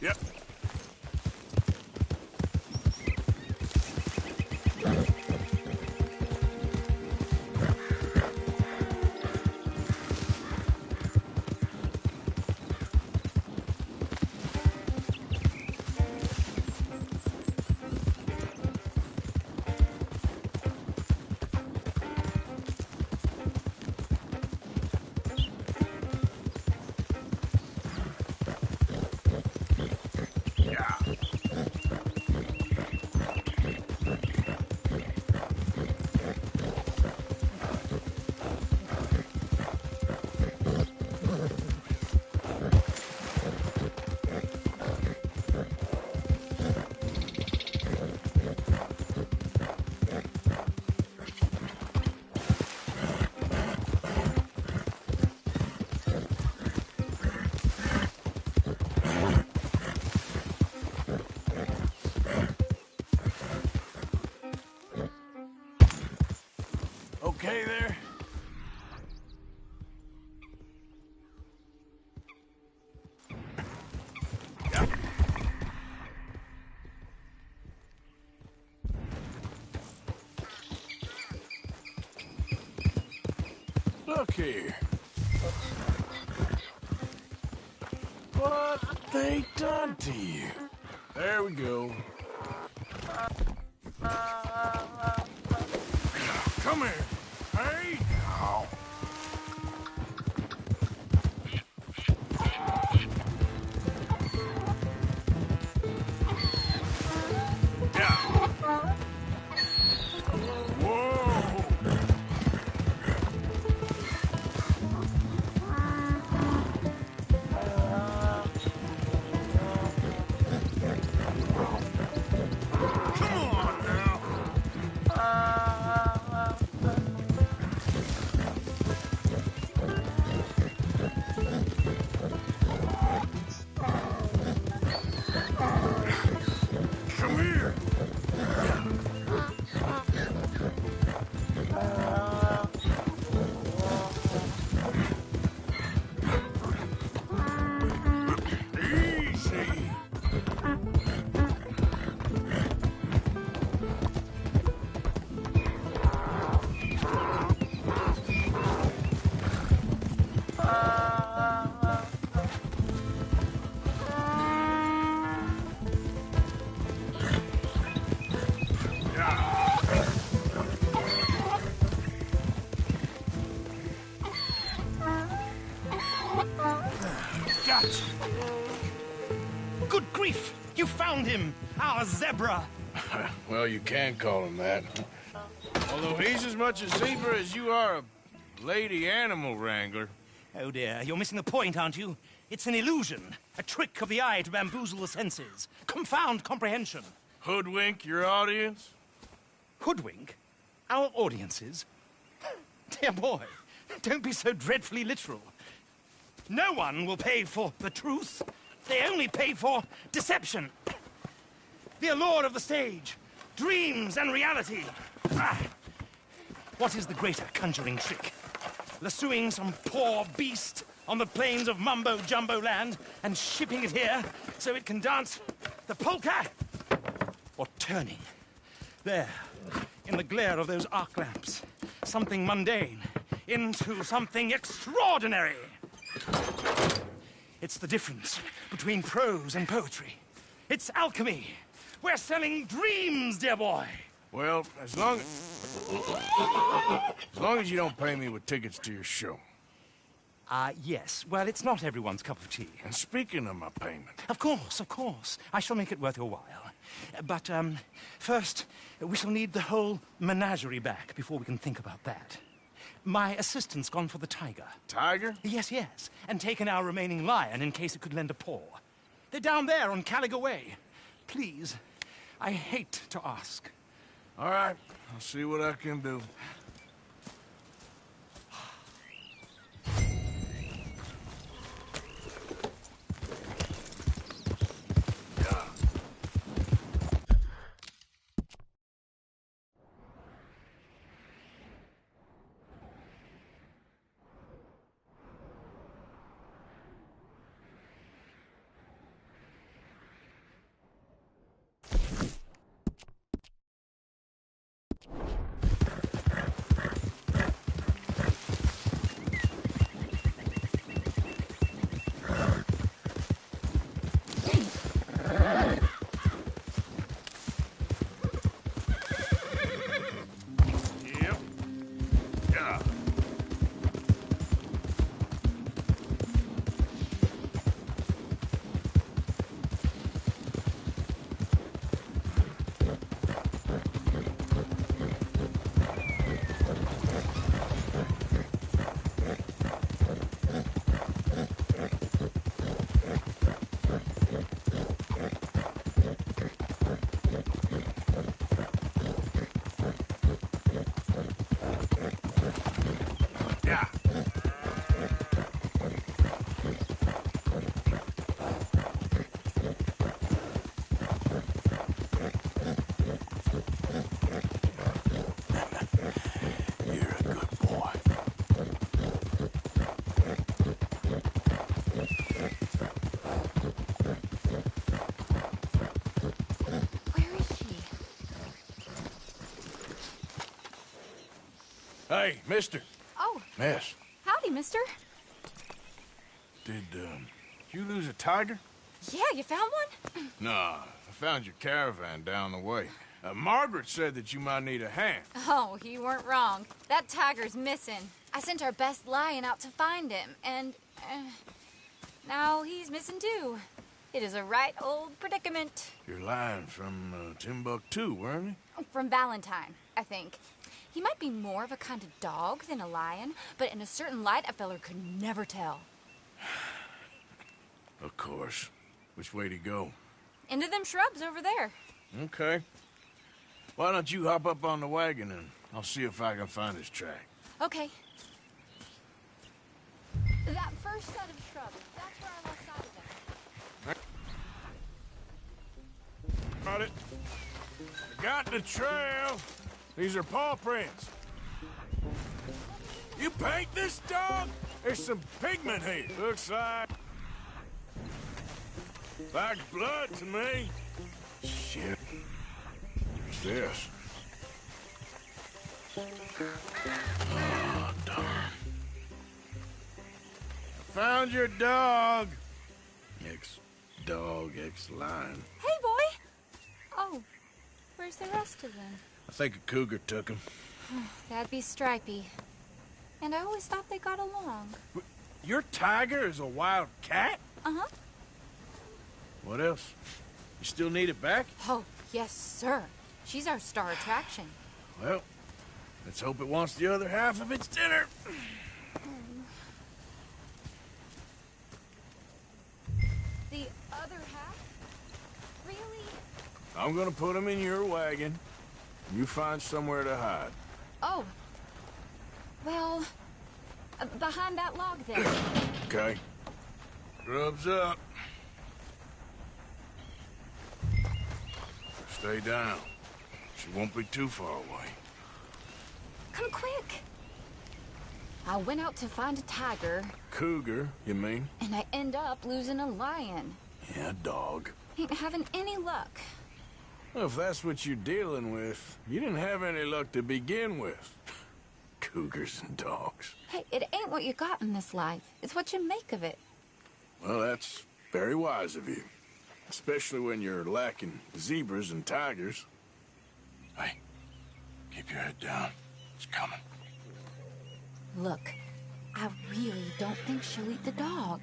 Yep. here. What they done to you? There we go. Come here. Hey! Oh. Gotcha. Good grief! You found him! Our zebra! Well, you can call him that. Although he's as much a zebra as you are a lady animal wrangler. Oh dear, you're missing the point, aren't you? It's an illusion. A trick of the eye to bamboozle the senses. Confound comprehension. Hoodwink your audience? Hoodwink? Our audiences? Dear boy, don't be so dreadfully literal. No one will pay for the truth. They only pay for deception. The allure of the stage, dreams and reality. What is the greater conjuring trick? Lassoing some poor beast on the plains of mumbo-jumbo land and shipping it here so it can dance the polka? Or turning, there, in the glare of those arc lamps, something mundane into something extraordinary? It's the difference between prose and poetry. It's alchemy. We're selling dreams, dear boy. Well, as long as you don't pay me with tickets to your show. Yes. Well, it's not everyone's cup of tea. And speaking of my payment... Of course. I shall make it worth your while. But, first, we shall need the whole menagerie back before we can think about that. My assistant's gone for the tiger. Tiger? Yes. And taken our remaining lion in case it could lend a paw. They're down there on Caliga Way. Please, I hate to ask. All right, I'll see what I can do. Hey, mister. Oh. Miss. Howdy. Howdy, mister. Did you lose a tiger? Yeah, you found one? Nah, I found your caravan down the way. Margaret said that you might need a hand. Oh, you weren't wrong. That tiger's missing. I sent our best lion out to find him, and now he's missing too. It is a right old predicament. Your lion from Timbuktu, weren't he? From Valentine, I think. He might be more of a kind of dog than a lion, but in a certain light, a feller could never tell. Of course. Which way to go? Into them shrubs over there. Okay. Why don't you hop up on the wagon and I'll see if I can find his track. Okay. That first set of shrubs, that's where I lost sight of them. Got it. I got the trail. These are paw prints. You paint this dog? There's some pigment here. Looks like blood to me. Shit. What's this? Oh, darn. I found your dog. Ex-dog, ex-lion. Hey, boy! Oh, where's the rest of them? I think a cougar took him. That'd be Stripey. And I always thought they got along. Your tiger is a wild cat? Uh-huh. What else? You still need it back? Oh, yes, sir. She's our star attraction. Well, let's hope it wants the other half of its dinner. The other half? Really? I'm gonna put him in your wagon. You find somewhere to hide. Oh. Well, behind that log there. Okay. Grub's up. Stay down. She won't be too far away. Come quick. I went out to find a tiger. Cougar, you mean? And I end up losing a lion. Yeah, dog. Ain't having any luck. Well, if that's what you're dealing with, you didn't have any luck to begin with. Cougars and dogs. Hey, it ain't what you got in this life. It's what you make of it. Well, that's very wise of you. Especially when you're lacking zebras and tigers. Hey, keep your head down. It's coming. Look, I really don't think she'll eat the dog.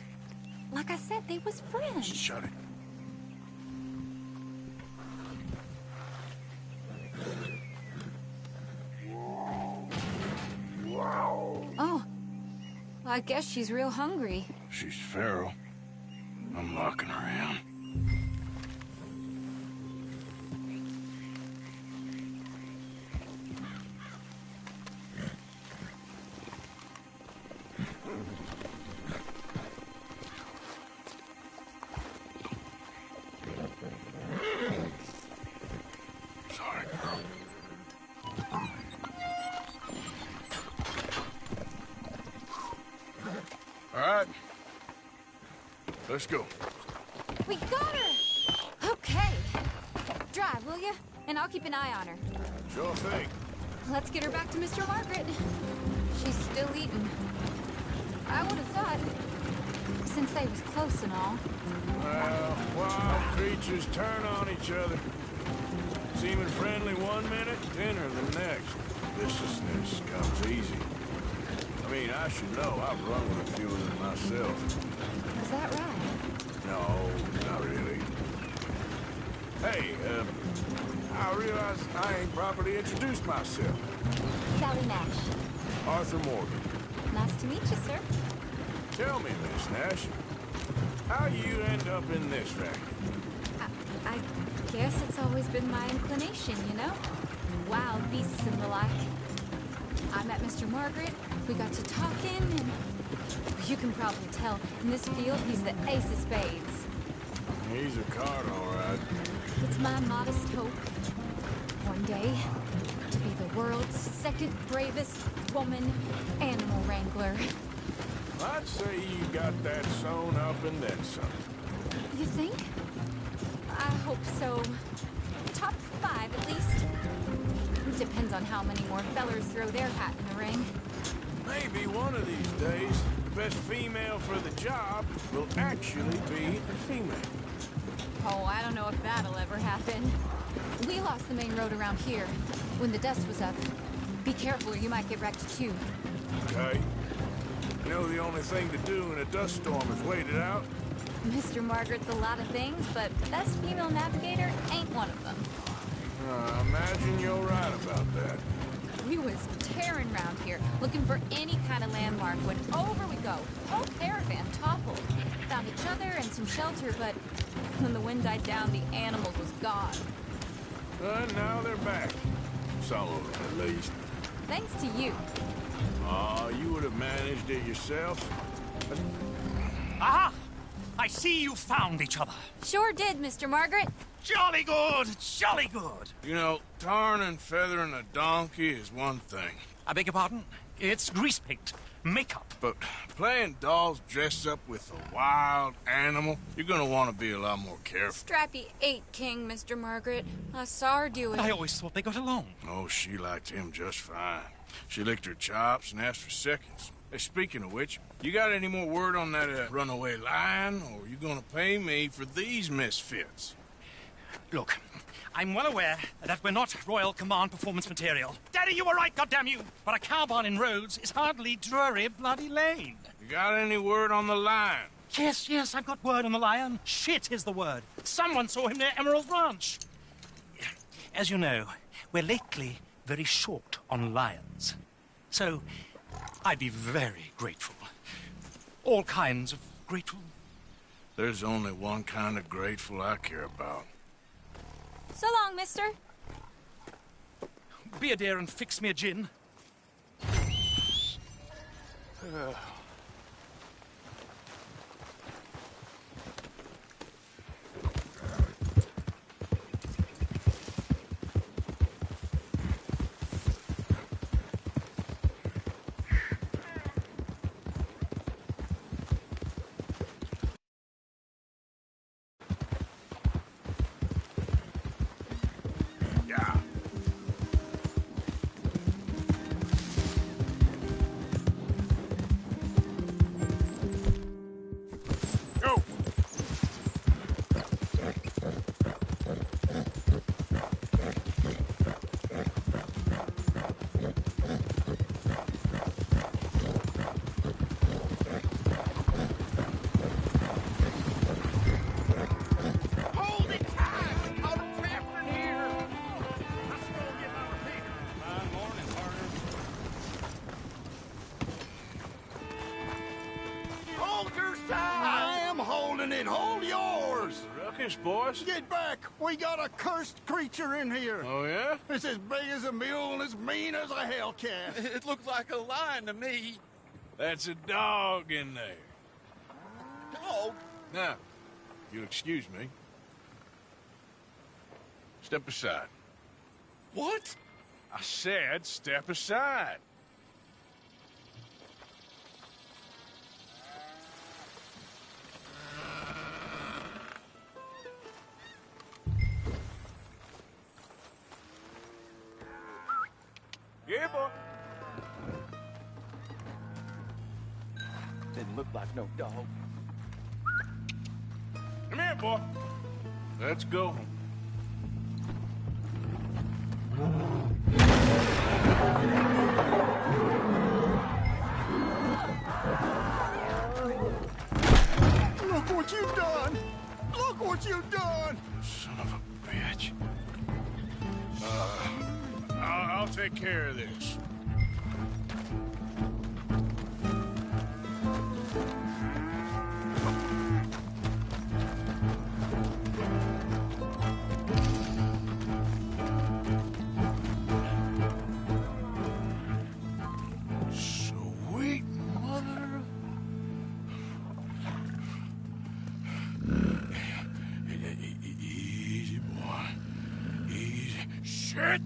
Like I said, they was friends. Shut it. Oh, I guess she's real hungry. She's feral. I'm locking her in. Let's go. We got her! Okay. Drive, will you? And I'll keep an eye on her. Sure thing. Let's get her back to Mr. Margaret. She's still eating. I would have thought, since they was close and all. Well, wild creatures turn on each other. Seeming friendly one minute, dinner the next. Viciousness comes easy. I mean, I should know. I've run with a few of them myself. Is that right? No, not really. Hey, I realize I ain't properly introduced myself. Sally Nash. Arthur Morgan. Nice to meet you, sir. Tell me, Miss Nash, how you end up in this racket? I guess it's always been my inclination, you know? Wild beasts and the like. I met Mr. Margaret, we got to talking, and you can probably tell, in this field, he's the ace of spades. He's a card, all right. It's my modest hope, one day, to be the world's second bravest woman animal wrangler. I'd say you got that sewn up and then some. You think? I hope so. Top 5, at least. Depends on how many more fellers throw their hat in the ring. Maybe one of these days, the best female for the job will actually be a female. Oh, I don't know if that'll ever happen. We lost the main road around here when the dust was up. Be careful or you might get wrecked too. Okay. You know the only thing to do in a dust storm is wait it out? Mr. Margaret's a lot of things, but best female navigator ain't one of them. I imagine you're right about that. We was tearing around here, looking for any kind of landmark when over we go. Whole caravan toppled. Found each other and some shelter, but when the wind died down, the animals was gone. Now they're back. Some of them, at least. Thanks to you. You would have managed it yourself. Aha! I see you found each other. Sure did, Mr. Margaret. Jolly good, jolly good. You know, tarring and feathering a donkey is one thing. I beg your pardon? It's grease paint, makeup. But playing dolls dressed up with a wild animal, you're gonna want to be a lot more careful. Strappy ate King, Mr. Margaret. I saw her do it. I always thought they got along. Oh, she liked him just fine. She licked her chops and asked for seconds. Hey, speaking of which, you got any more word on that runaway lion, or are you gonna pay me for these misfits? Look, I'm well aware that we're not Royal Command performance material. Daddy, you were right, goddamn you! But a cow barn in Rhodes is hardly Drury Bloody Lane. You got any word on the lion? Yes, I've got word on the lion. Shit is the word. Someone saw him near Emerald Ranch. As you know, we're lately very short on lions. So, I'd be very grateful. All kinds of grateful. There's only one kind of grateful I care about. So long, mister. Be a dear and fix me a gin. Hold yours! Ruckus, boys? Get back! We got a cursed creature in here! Oh, yeah? It's as big as a mule and as mean as a hellcat. It looks like a lion to me. That's a dog in there. Dog? Now, you'll excuse me. Step aside. What? I said step aside. Yeah, boy. Didn't look like no dog. Come here, boy. Let's go. Look what you've done! Look what you've done! Son of a bitch. I'll take care of this. Sweet mother. Easy, boy. Easy. Shit!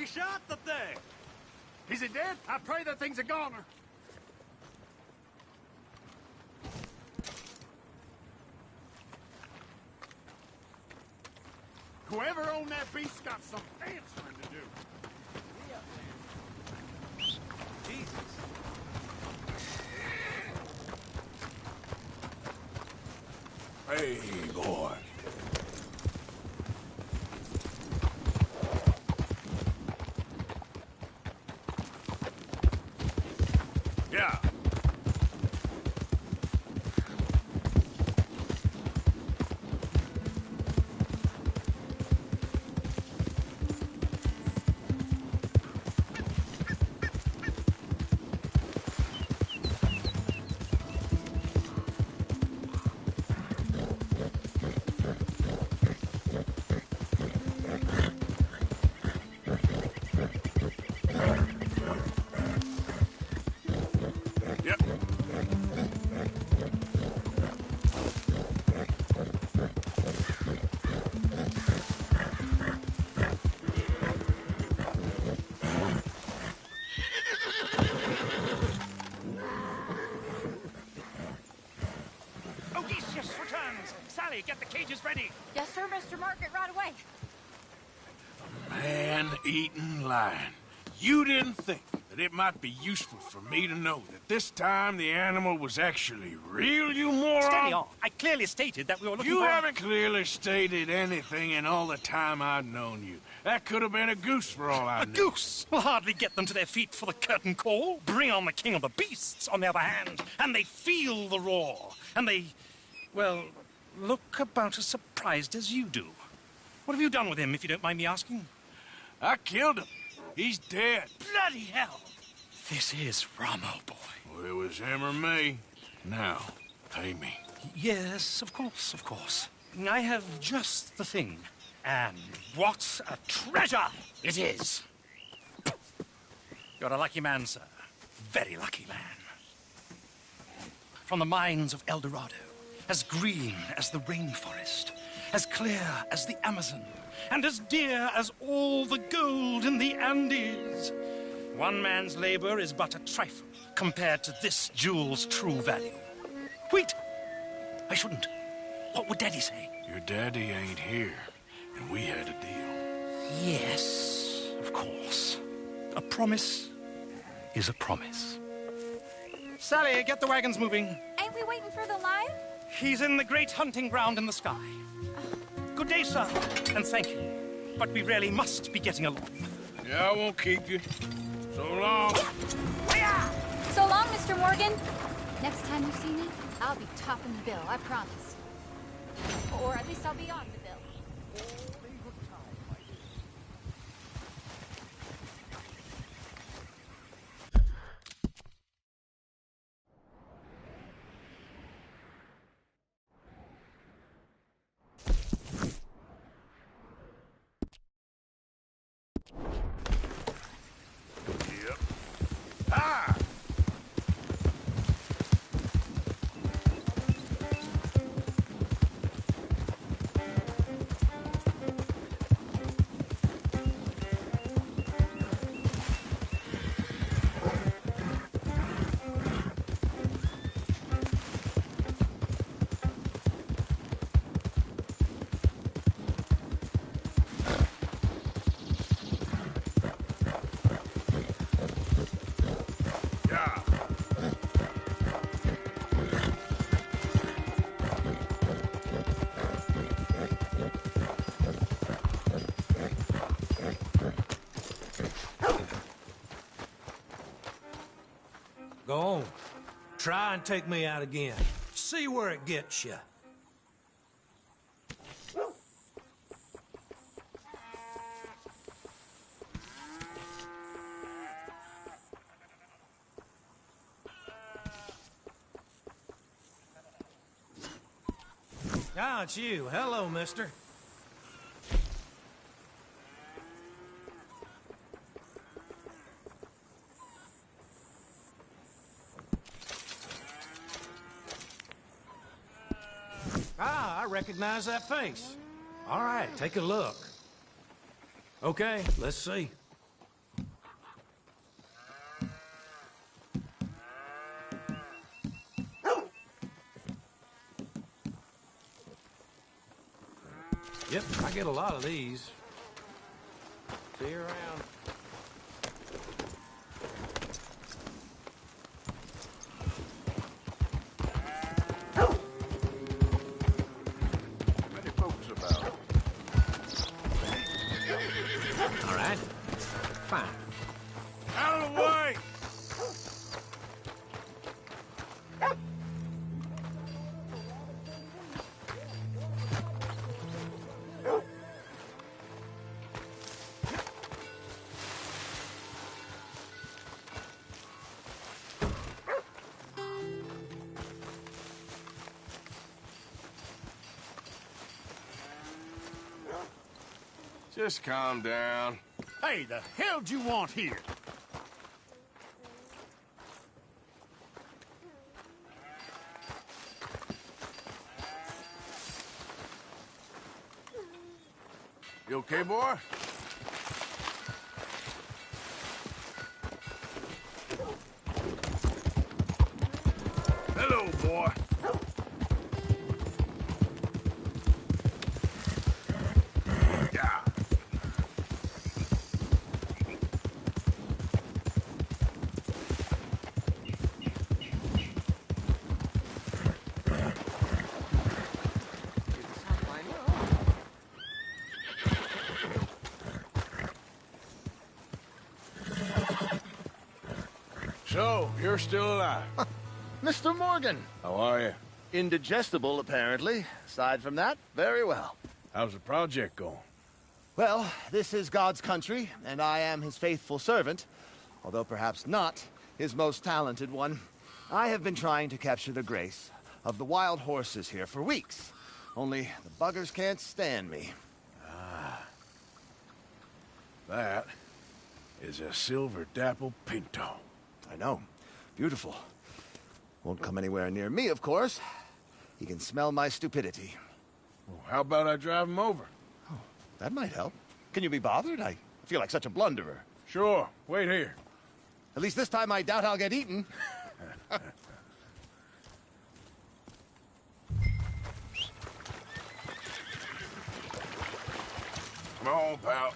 He shot the thing! Is it dead? I pray that thing's a goner. Whoever owned that beast got some answering to do. Jesus. Hey, boy. Yeah. Odysseus returns. Sally, get the cages ready. Yes, sir, Mr. Margaret, right away. Man-eating lion. You didn't think that it might be useful for me to know that this time the animal was actually real, you moron? Steady on. I clearly stated that we were looking You for... haven't clearly stated anything in all the time I've known you. That could have been a goose for all I knew. A goose will hardly get them to their feet for the curtain call. Bring on the king of the beasts, on the other hand, and they feel the roar. And they, well, look about as surprised as you do. What have you done with him, if you don't mind me asking? I killed him. He's dead. Bloody hell! This is Ramo, boy. Well, it was him or me. Now, pay me. Yes, of course, of course. I have just the thing. And what a treasure it is! You're a lucky man, sir. Very lucky man. From the mines of El Dorado, as green as the rainforest, as clear as the Amazon, and as dear as all the gold in the Andes. One man's labor is but a trifle compared to this jewel's true value. Wait! I shouldn't. What would Daddy say? Your daddy ain't here, and we had a deal. Yes, of course. A promise is a promise. Sally, get the wagons moving. Ain't we waiting for the lion? He's in the great hunting ground in the sky. Good day, sir, and thank you. But we really must be getting along. Yeah, I won't keep you. So long. So long, Mr. Morgan. Next time you see me, I'll be topping the bill, I promise. Or at least I'll be on the bill. Go on. Try and take me out again. See where it gets you. Ah, it's you. Hello, mister. Ah, I recognize that face. All right, take a look. Okay, let's see. Yep, I get a lot of these. See you around. Many folks about. All right. Fine. Out of the way! Just calm down. Hey, the hell do you want here? You okay, boy? Hello, boy. Yeah. So, you're still alive? Mr. Morgan. How are you? Indigestible, apparently. Aside from that, very well. How's the project going? Well, this is God's country, and I am his faithful servant, although perhaps not his most talented one. I have been trying to capture the grace of the wild horses here for weeks. Only the buggers can't stand me. Ah. That is a silver dapple pinto. I know. Beautiful. Won't come anywhere near me, of course. He can smell my stupidity. Well, how about I drive him over? Oh, that might help. Can you be bothered? I feel like such a blunderer. Sure. Wait here. At least this time I doubt I'll get eaten. Come on, pal.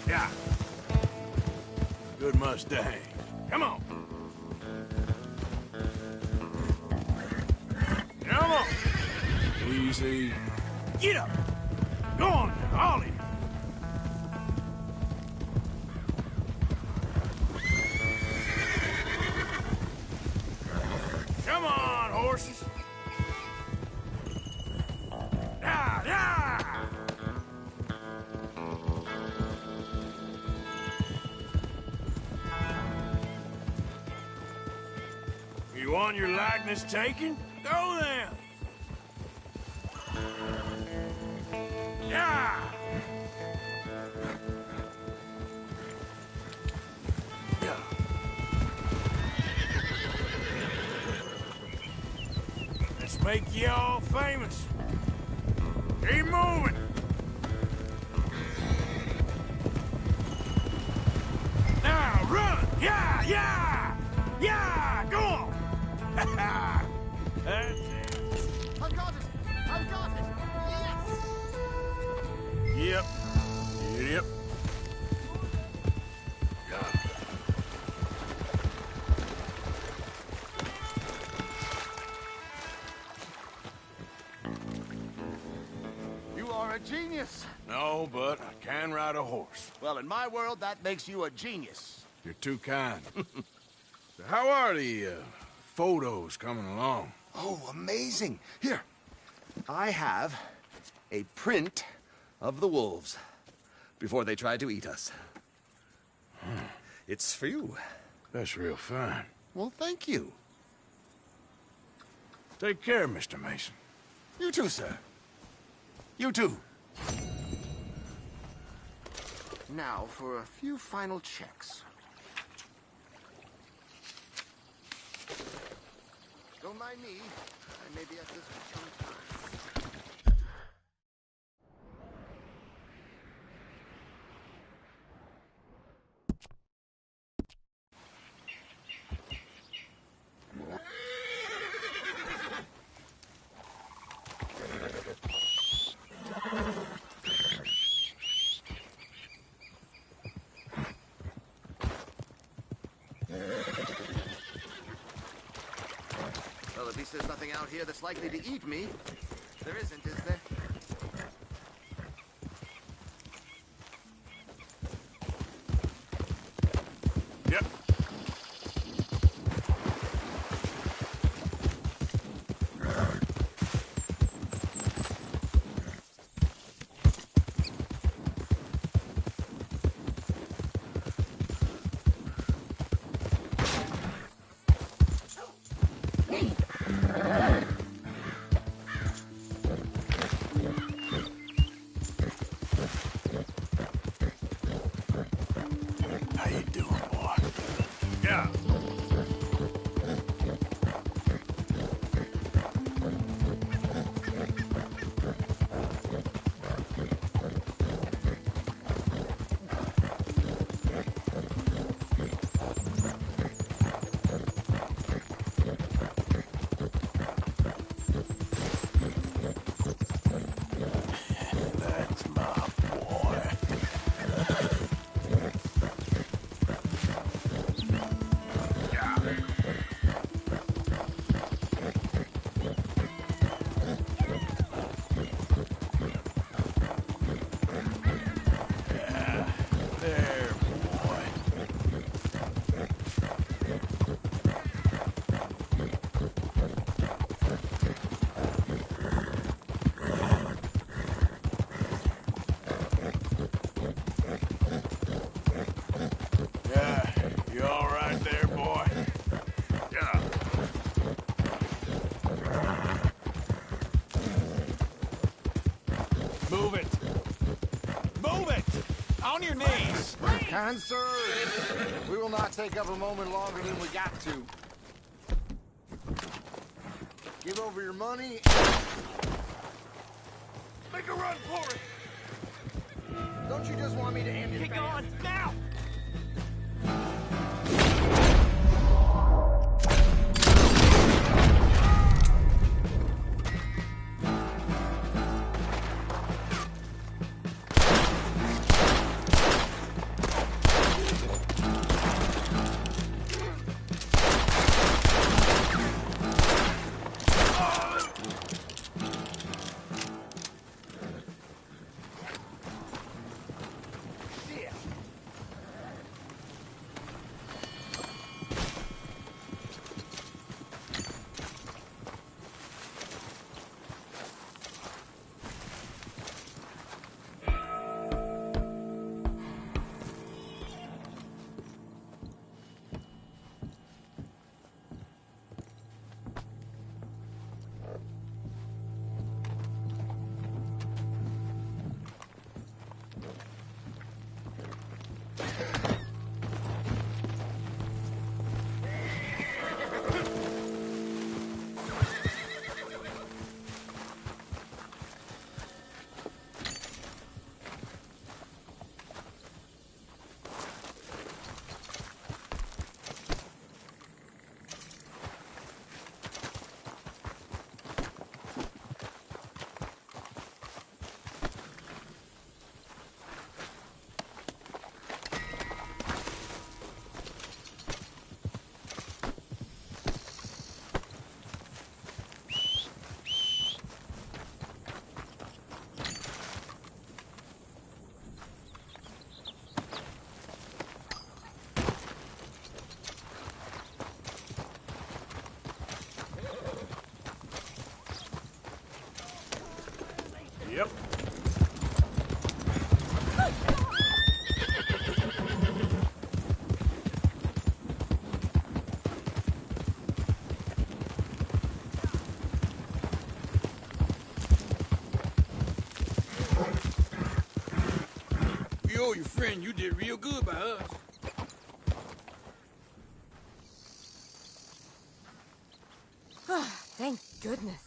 Yeah. Good Mustang. Come on. Come on. Easy. Get up. Go on now, Ollie. Come on, horses. Yeah, yeah. You want your likeness taken? Go then. Yeah. Yeah. Let's make you all famous. Keep moving. Now run. Yeah, yeah. Yeah, go on. That's it. I've got it! I've got it! Yes! Yep. Yep. You are a genius. No, but I can ride a horse. Well, in my world, that makes you a genius. You're too kind. So how are the photos coming along? Oh, amazing. Here, I have a print of the wolves before they tried to eat us. It's for you. That's real fine. Well, thank you. Take care, Mr. Mason. You too, sir. You too. Now for a few final checks. Don't mind me. I may be at this for some time. Well, at least there's nothing out here that's likely to eat me. There isn't, is there? Yep. How you doing, boy? Yeah. That's my boy. There, boy. Yeah, you all right there, boy? Yeah. Move it! Move it! On your knees! Cancer! We will not take up a moment longer than we got to. Give over your money. Make a run for it! Don't you just want me to end it? Get going, now! your friend you did real good by us. Thank goodness.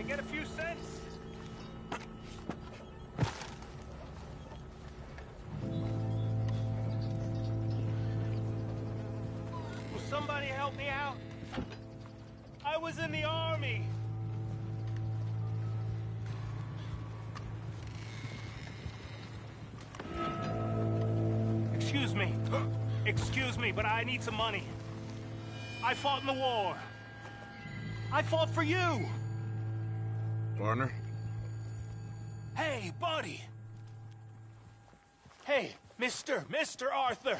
Get a few cents. Will somebody help me out? I was in the army. Excuse me. Excuse me, but I need some money. I fought in the war. I fought for you. Partner? Hey, buddy! Hey, Mr. Arthur!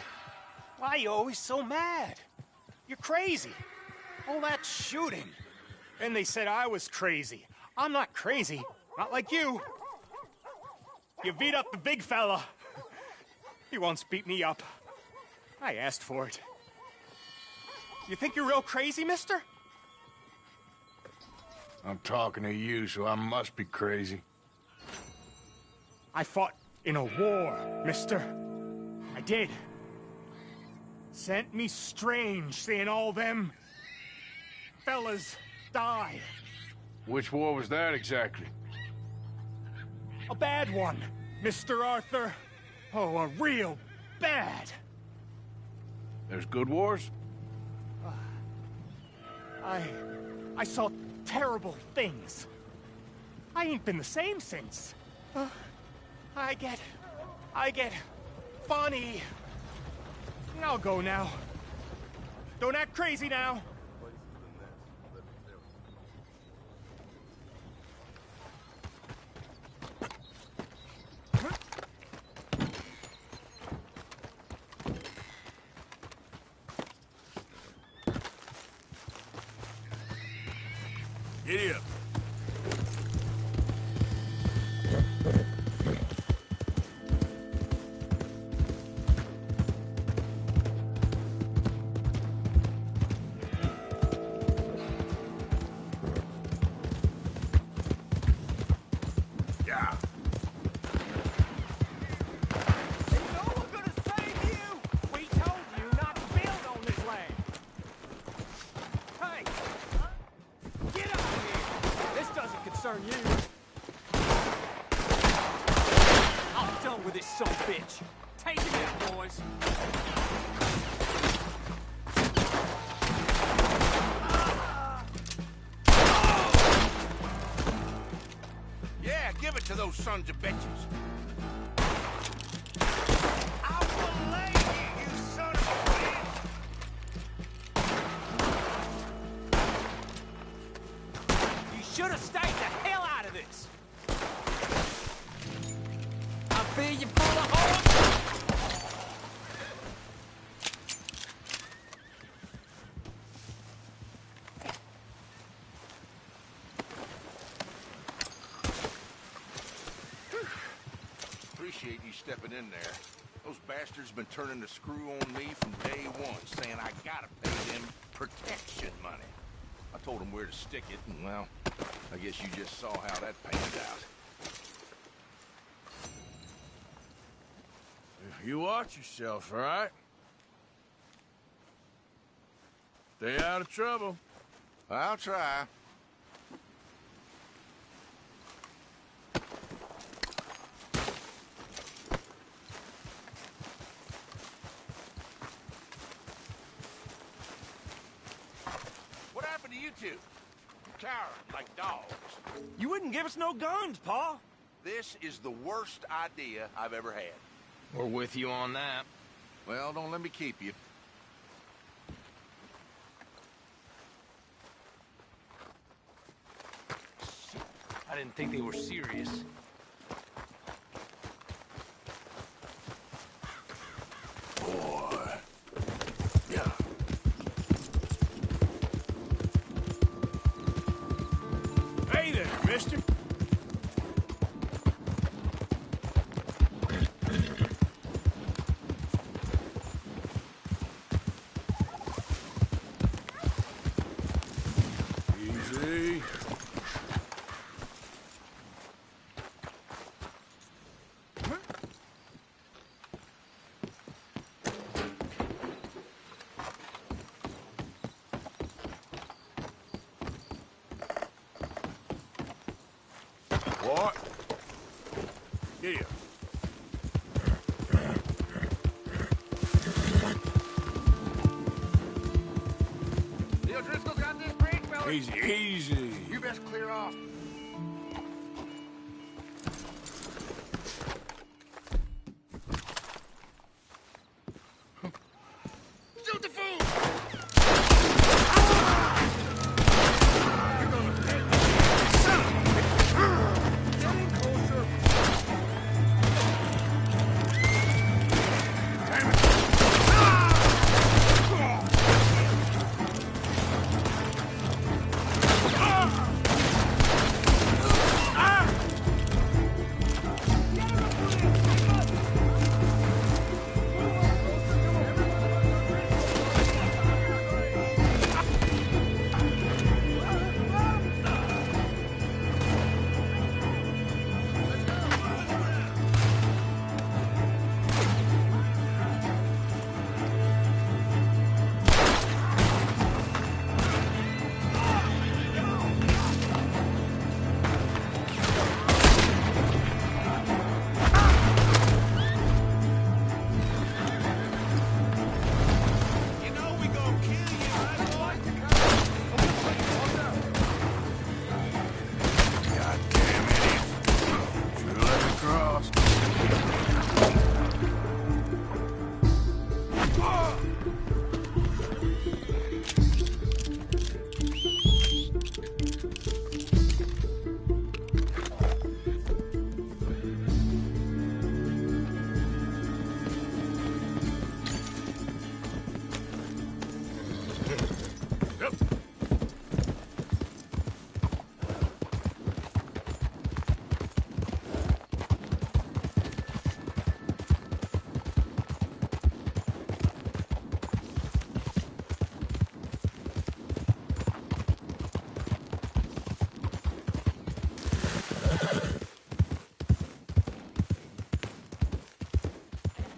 Why are you always so mad? You're crazy. All that shooting. And they said I was crazy. I'm not crazy. Not like you. You beat up the big fella. He once beat me up. I asked for it. You think you're real crazy, mister? I'm talking to you, so I must be crazy. I fought in a war, mister. I did. Sent me strange seeing all them fellas die. Which war was that exactly? A bad one, Mr. Arthur. Oh, a real bad. There's good wars? I saw terrible things. I ain't been the same since. I get funny. I'll go now. Don't act crazy now. Giddy up. Yeah. You know we're gonna save you. We told you not to build on this land. Hey, get out of here. This doesn't concern you. I'm done with this son of a bitch. Take him out, boys. Yeah, give it to those sons of bitches. I will lay you, you son of a bitch! You should have stayed the hell out of this. I feel you full of holes. Appreciate you stepping in there. Those bastards been turning the screw on me from day one, saying I gotta pay them protection money. I told them where to stick it, and well, I guess you just saw how that panned out. You watch yourself, all right? Stay out of trouble. I'll try. too. Cowering like dogs. You wouldn't give us no guns, Pa. This is the worst idea I've ever had. We're with you on that. Well, don't let me keep you. I didn't think they were serious. Boy. Yeah. Hey there, mister. Easy. What? Yeah. The O'Driscoll's got this break, fella. Easy, easy. You best clear off. Shoot the fool!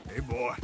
Hey, boy.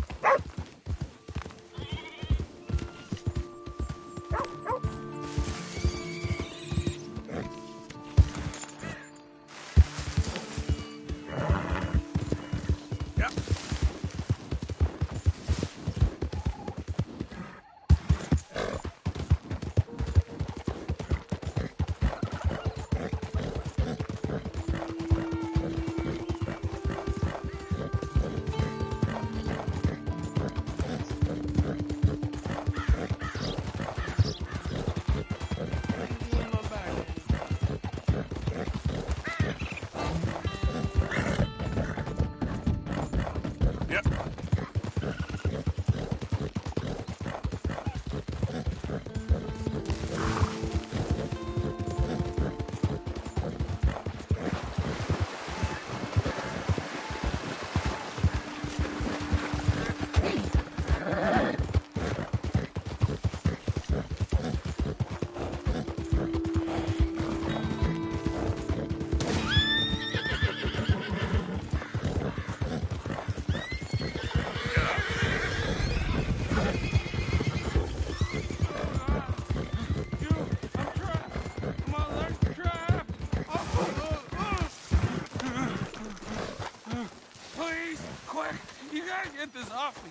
Get this off me.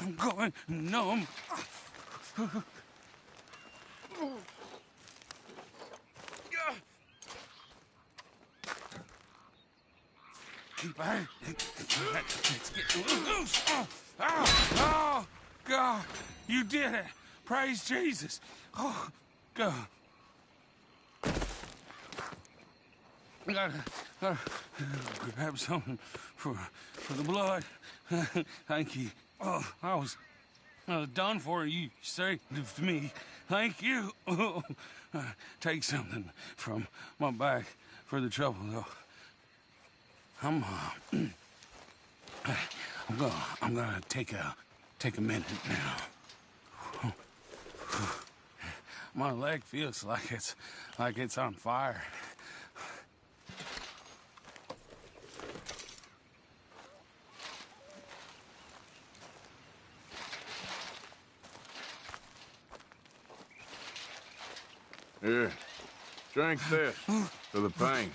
I'm going numb. Let's get loose. Oh, God. You did it. Praise Jesus. Oh, God. I gotta grab something for the blood. Thank you. Oh, I was done for. You saved me. Thank you. Take something from my back for the trouble, though. I'm gonna take a minute now. My leg feels like it's on fire. Here, drink this for the pain.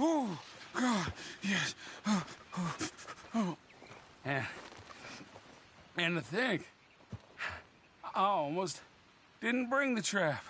Oh, God, yes. And to think, I almost didn't bring the trap.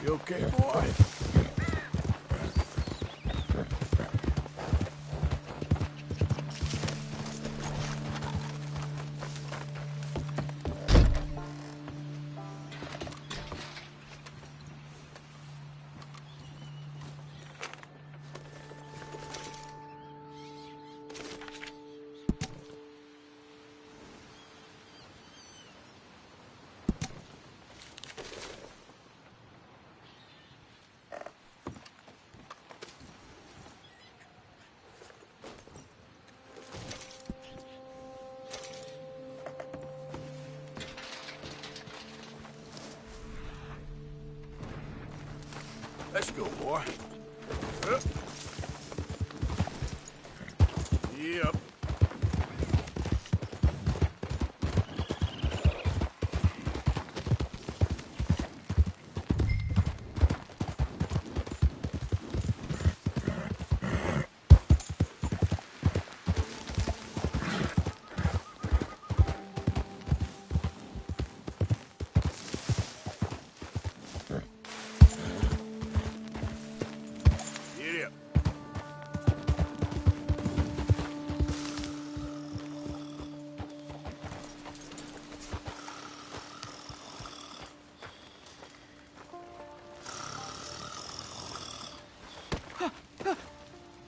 You okay, boy? Let's go, boy. Yep.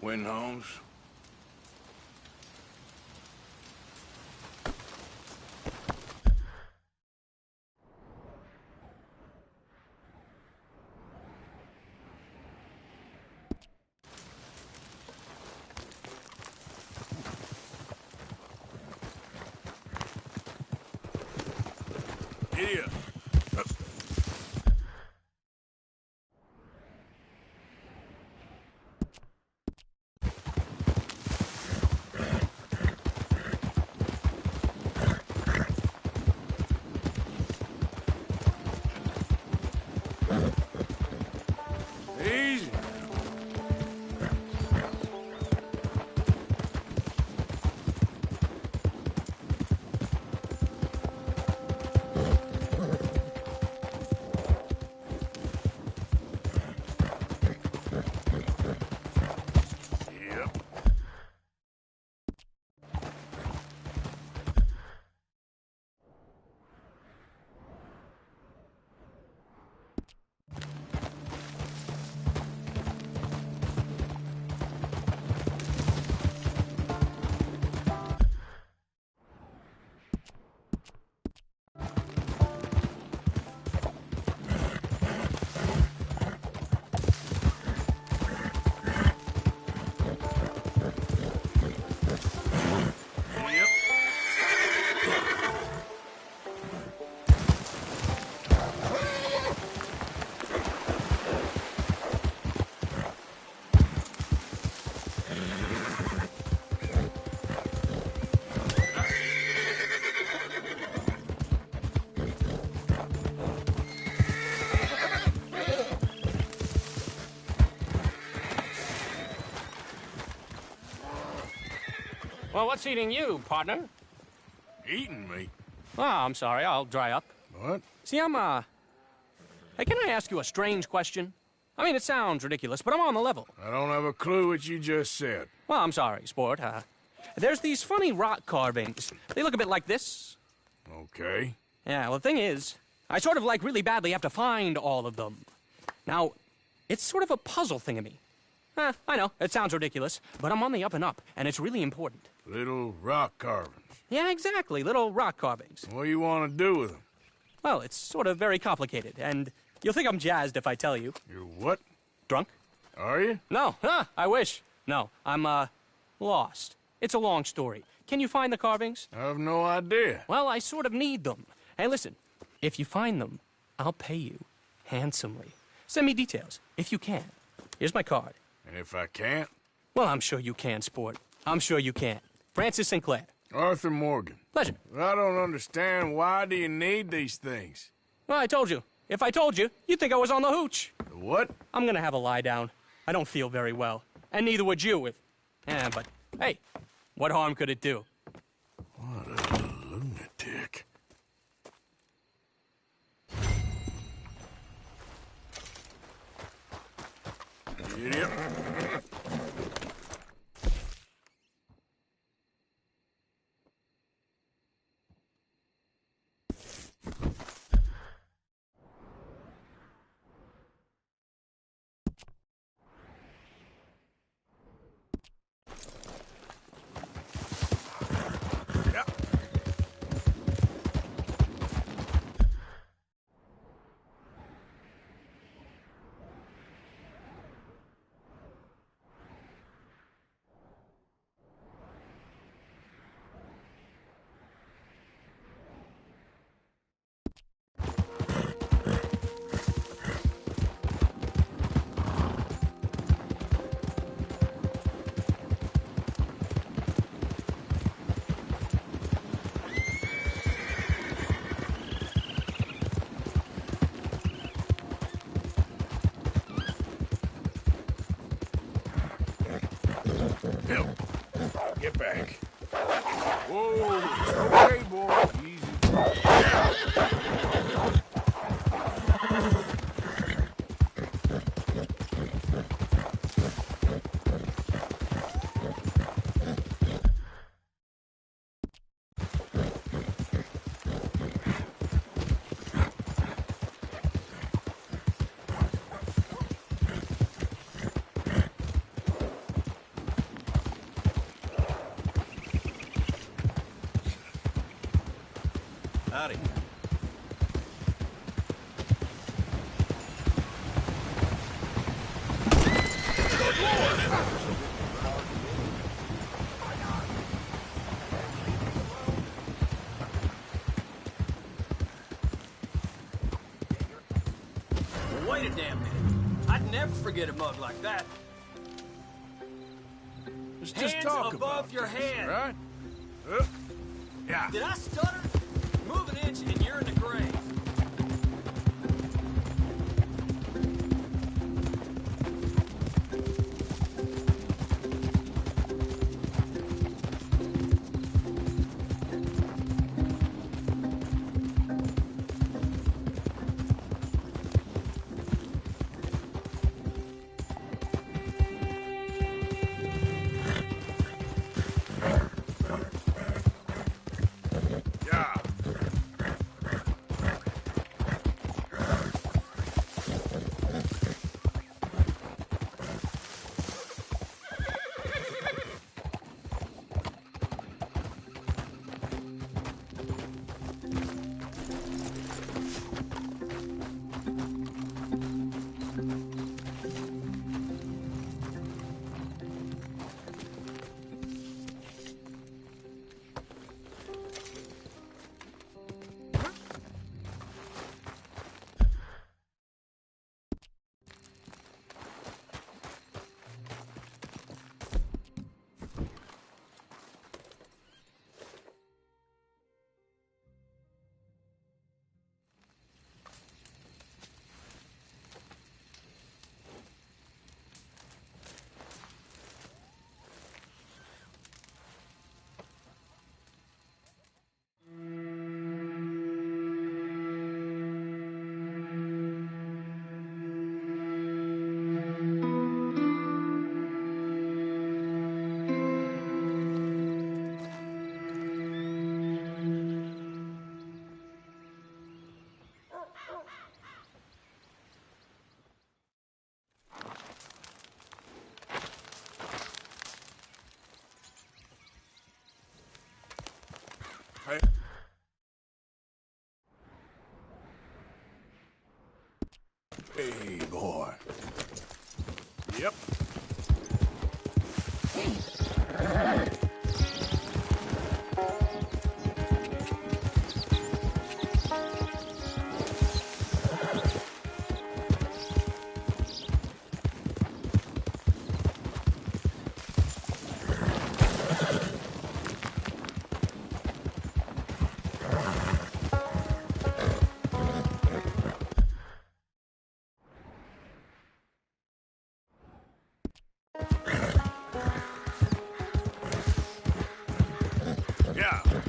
Win, Holmes. Idiot. Easy. Well, what's eating you, partner? Eating me? Oh, I'm sorry. I'll dry up. What? See, Hey, can I ask you a strange question? I mean, it sounds ridiculous, but I'm on the level. I don't have a clue what you just said. Well, I'm sorry, sport. There's these funny rock carvings. They look a bit like this. Okay. Yeah, well, the thing is, I sort of, like, really badly have to find all of them. Now, it's sort of a puzzle thingamy. I know, it sounds ridiculous, but I'm on the up and up, and it's really important. Little rock carvings. Yeah, exactly, little rock carvings. What do you want to do with them? Well, it's sort of very complicated, and you'll think I'm jazzed if I tell you. You're what? Drunk? Are you? No, I wish. No, I'm, lost. It's a long story. Can you find the carvings? I have no idea. Well, I sort of need them. Hey, listen, if you find them, I'll pay you handsomely. Send me details, if you can. Here's my card. And if I can't? Well, I'm sure you can, sport. I'm sure you can. Francis Sinclair. Arthur Morgan. Pleasure. I don't understand. Why do you need these things? Well, I told you. If I told you, you'd think I was on the hooch. The what? I'm gonna have a lie down. I don't feel very well. And neither would you if... but, hey, what harm could it do? What a lunatic. Idiot. Bill, get back. Whoa, okay, boy. Easy. Howdy. Wait a damn minute. I'd never forget a mug like that. Let's Hands just talk above about your this, head. right? Yeah. Did I stutter? Move an inch and you're in the grave. Hey, boy. Yep. Yeah.